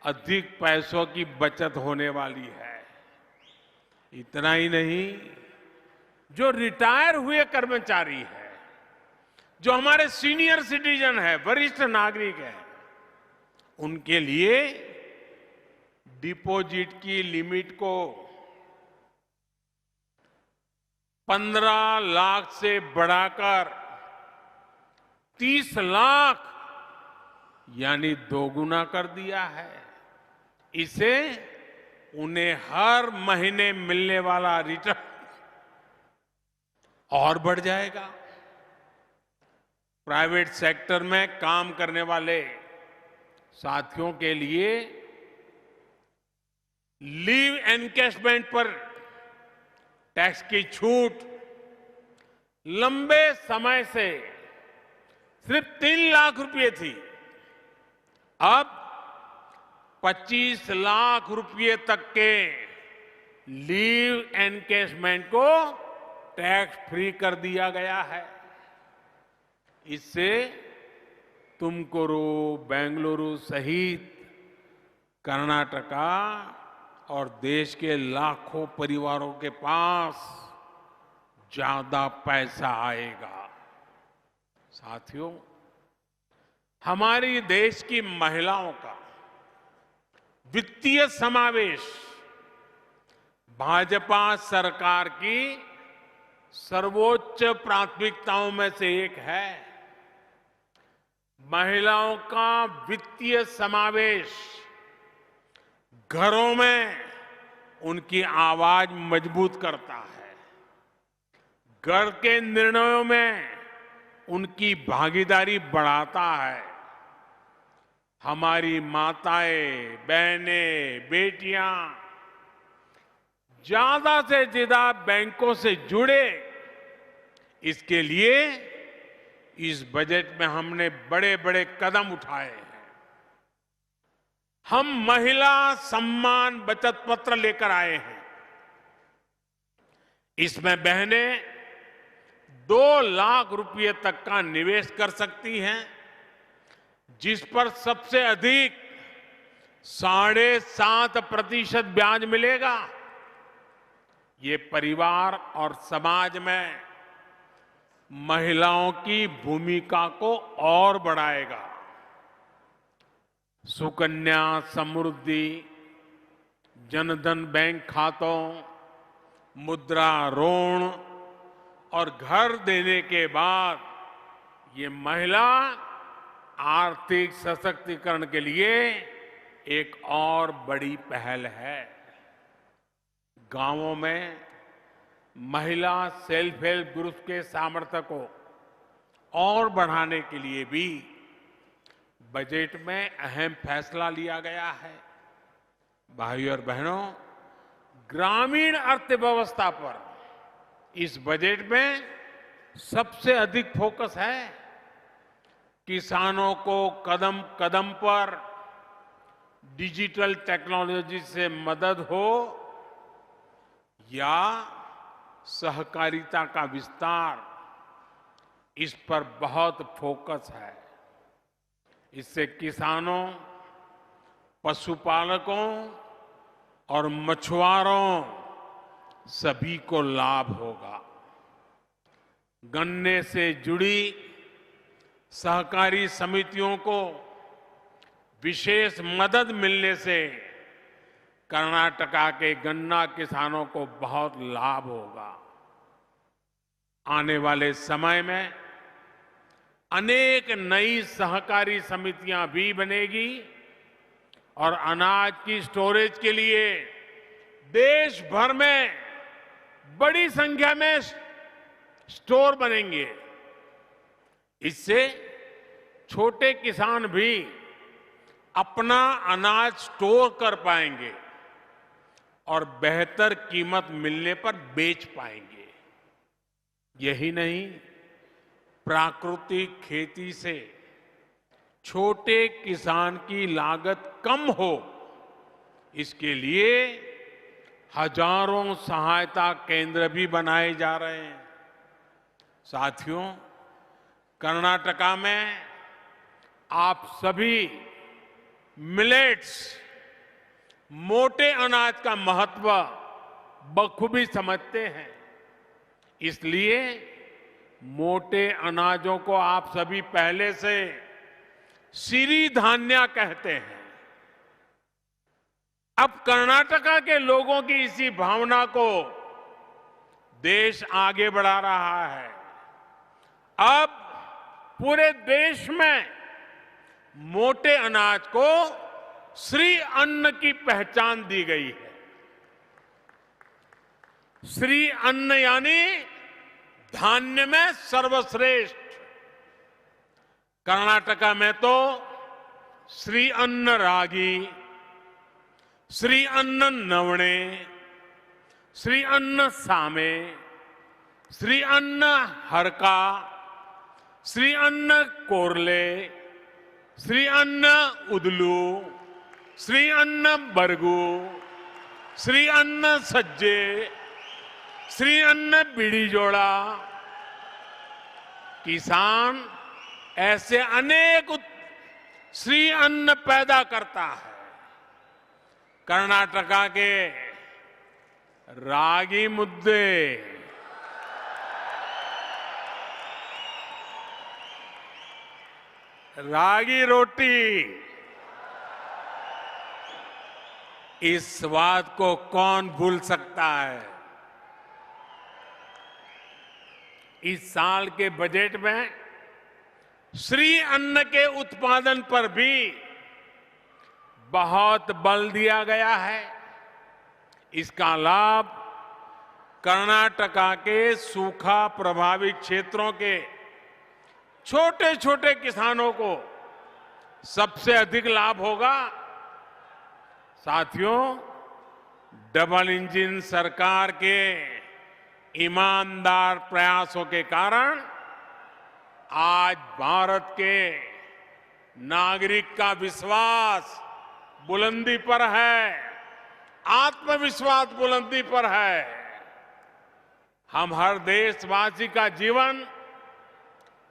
अधिक पैसों की बचत होने वाली है। इतना ही नहीं, जो रिटायर हुए कर्मचारी है, जो हमारे सीनियर सिटीजन है, वरिष्ठ नागरिक है, उनके लिए डिपॉजिट की लिमिट को 15 लाख से बढ़ाकर 30 लाख यानी 2 गुना कर दिया है। इसे उन्हें हर महीने मिलने वाला रिटर्न और बढ़ जाएगा। प्राइवेट सेक्टर में काम करने वाले साथियों के लिए लीव एनकैशमेंट पर टैक्स की छूट लंबे समय से सिर्फ 3 लाख रुपए थी, अब 25 लाख रुपए तक के लीव एनकैशमेंट को टैक्स फ्री कर दिया गया है। इससे तुमकुरू, बेंगलुरु सहित कर्नाटका और देश के लाखों परिवारों के पास ज्यादा पैसा आएगा। साथियों, हमारी देश की महिलाओं का वित्तीय समावेश भाजपा सरकार की सर्वोच्च प्राथमिकताओं में से एक है। महिलाओं का वित्तीय समावेश घरों में उनकी आवाज मजबूत करता है, घर के निर्णयों में उनकी भागीदारी बढ़ाता है। हमारी माताएं, बहनें, बेटियां ज्यादा से ज्यादा बैंकों से जुड़े, इसके लिए इस बजट में हमने बड़े बड़े कदम उठाए हैं। हम महिला सम्मान बचत पत्र लेकर आए हैं। इसमें बहनें 2 लाख रुपए तक का निवेश कर सकती हैं, जिस पर सबसे अधिक 7.5% ब्याज मिलेगा। ये परिवार और समाज में महिलाओं की भूमिका को और बढ़ाएगा। सुकन्या समृद्धि, जनधन बैंक खातों, मुद्रा ऋण और घर देने के बाद ये महिला आर्थिक सशक्तिकरण के लिए एक और बड़ी पहल है। गांवों में महिला सेल्फ हेल्प ग्रुप के सामर्थ्य को और बढ़ाने के लिए भी बजट में अहम फैसला लिया गया है। भाइयों और बहनों, ग्रामीण अर्थव्यवस्था पर इस बजट में सबसे अधिक फोकस है। किसानों को कदम कदम पर डिजिटल टेक्नोलॉजी से मदद हो या सहकारिता का विस्तार, इस पर बहुत फोकस है। इससे किसानों, पशुपालकों और मछुआरों सभी को लाभ होगा। गन्ने से जुड़ी सहकारी समितियों को विशेष मदद मिलने से कर्नाटका के गन्ना किसानों को बहुत लाभ होगा। आने वाले समय में अनेक नई सहकारी समितियां भी बनेगी और अनाज की स्टोरेज के लिए देश भर में बड़ी संख्या में स्टोर बनेंगे। इससे छोटे किसान भी अपना अनाज स्टोर कर पाएंगे और बेहतर कीमत मिलने पर बेच पाएंगे। यही नहीं, प्राकृतिक खेती से छोटे किसान की लागत कम हो, इसके लिए हजारों सहायता केंद्र भी बनाए जा रहे हैं। साथियों, कर्नाटका में आप सभी मिलेट्स, मोटे अनाज का महत्व बखूबी समझते हैं। इसलिए मोटे अनाजों को आप सभी पहले से सिरीधान्या कहते हैं। अब कर्नाटका के लोगों की इसी भावना को देश आगे बढ़ा रहा है। अब पूरे देश में मोटे अनाज को श्री अन्न की पहचान दी गई है। श्री अन्न यानी धान्य में सर्वश्रेष्ठ। कर्नाटका में तो श्री अन्न रागी, श्री अन्न नवणे, श्री अन्न सामे, श्री अन्न हरका, श्री अन्न कोरले, श्री अन्न उदलू, श्री अन्न बरगू, श्री अन्न सज्जे, श्री अन्न बिड़ीजोड़ा। किसान ऐसे अनेक श्री अन्न पैदा करता है। कर्नाटका के रागी मुद्दे, रागी रोटी, इस स्वाद को कौन भूल सकता है। इस साल के बजट में श्री अन्न के उत्पादन पर भी बहुत बल दिया गया है। इसका लाभ कर्नाटका के सूखा प्रभावित क्षेत्रों के छोटे छोटे किसानों को सबसे अधिक लाभ होगा। साथियों, डबल इंजन सरकार के ईमानदार प्रयासों के कारण आज भारत के नागरिक का विश्वास बुलंदी पर है, आत्मविश्वास बुलंदी पर है। हम हर देशवासी का जीवन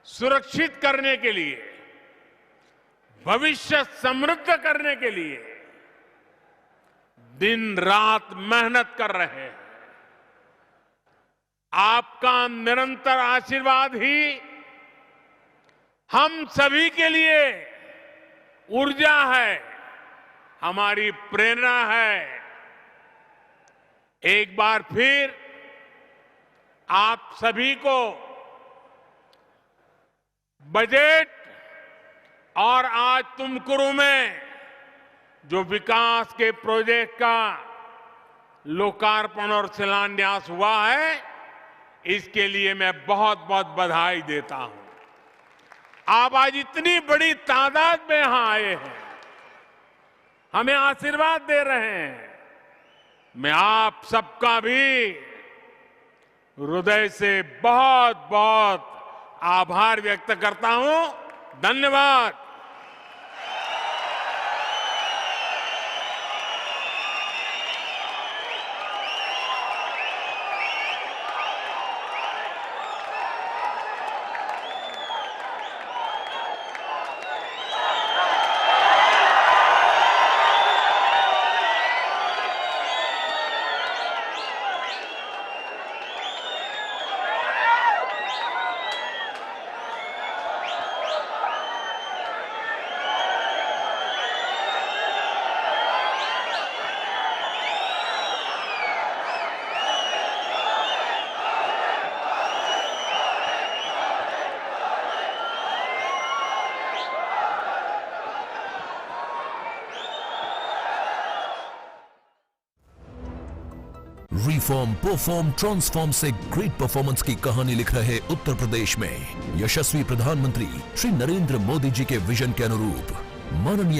सुरक्षित करने के लिए, भविष्य समृद्ध करने के लिए दिन रात मेहनत कर रहे हैं। आपका निरंतर आशीर्वाद ही हम सभी के लिए ऊर्जा है, हमारी प्रेरणा है। एक बार फिर आप सभी को बजट और आज तुमकुरू में जो विकास के प्रोजेक्ट का लोकार्पण और शिलान्यास हुआ है, इसके लिए मैं बहुत बहुत बधाई देता हूं। आप आज इतनी बड़ी तादाद में यहां आए हैं, हमें आशीर्वाद दे रहे हैं। मैं आप सबका भी हृदय से बहुत बहुत आभार व्यक्त करता हूं। धन्यवाद। रिफॉर्म, परफॉर्म, ट्रांसफॉर्म से ग्रेट परफॉर्मेंस की कहानी लिख रहे उत्तर प्रदेश में यशस्वी प्रधानमंत्री श्री नरेंद्र मोदी जी के विजन के अनुरूप माननीय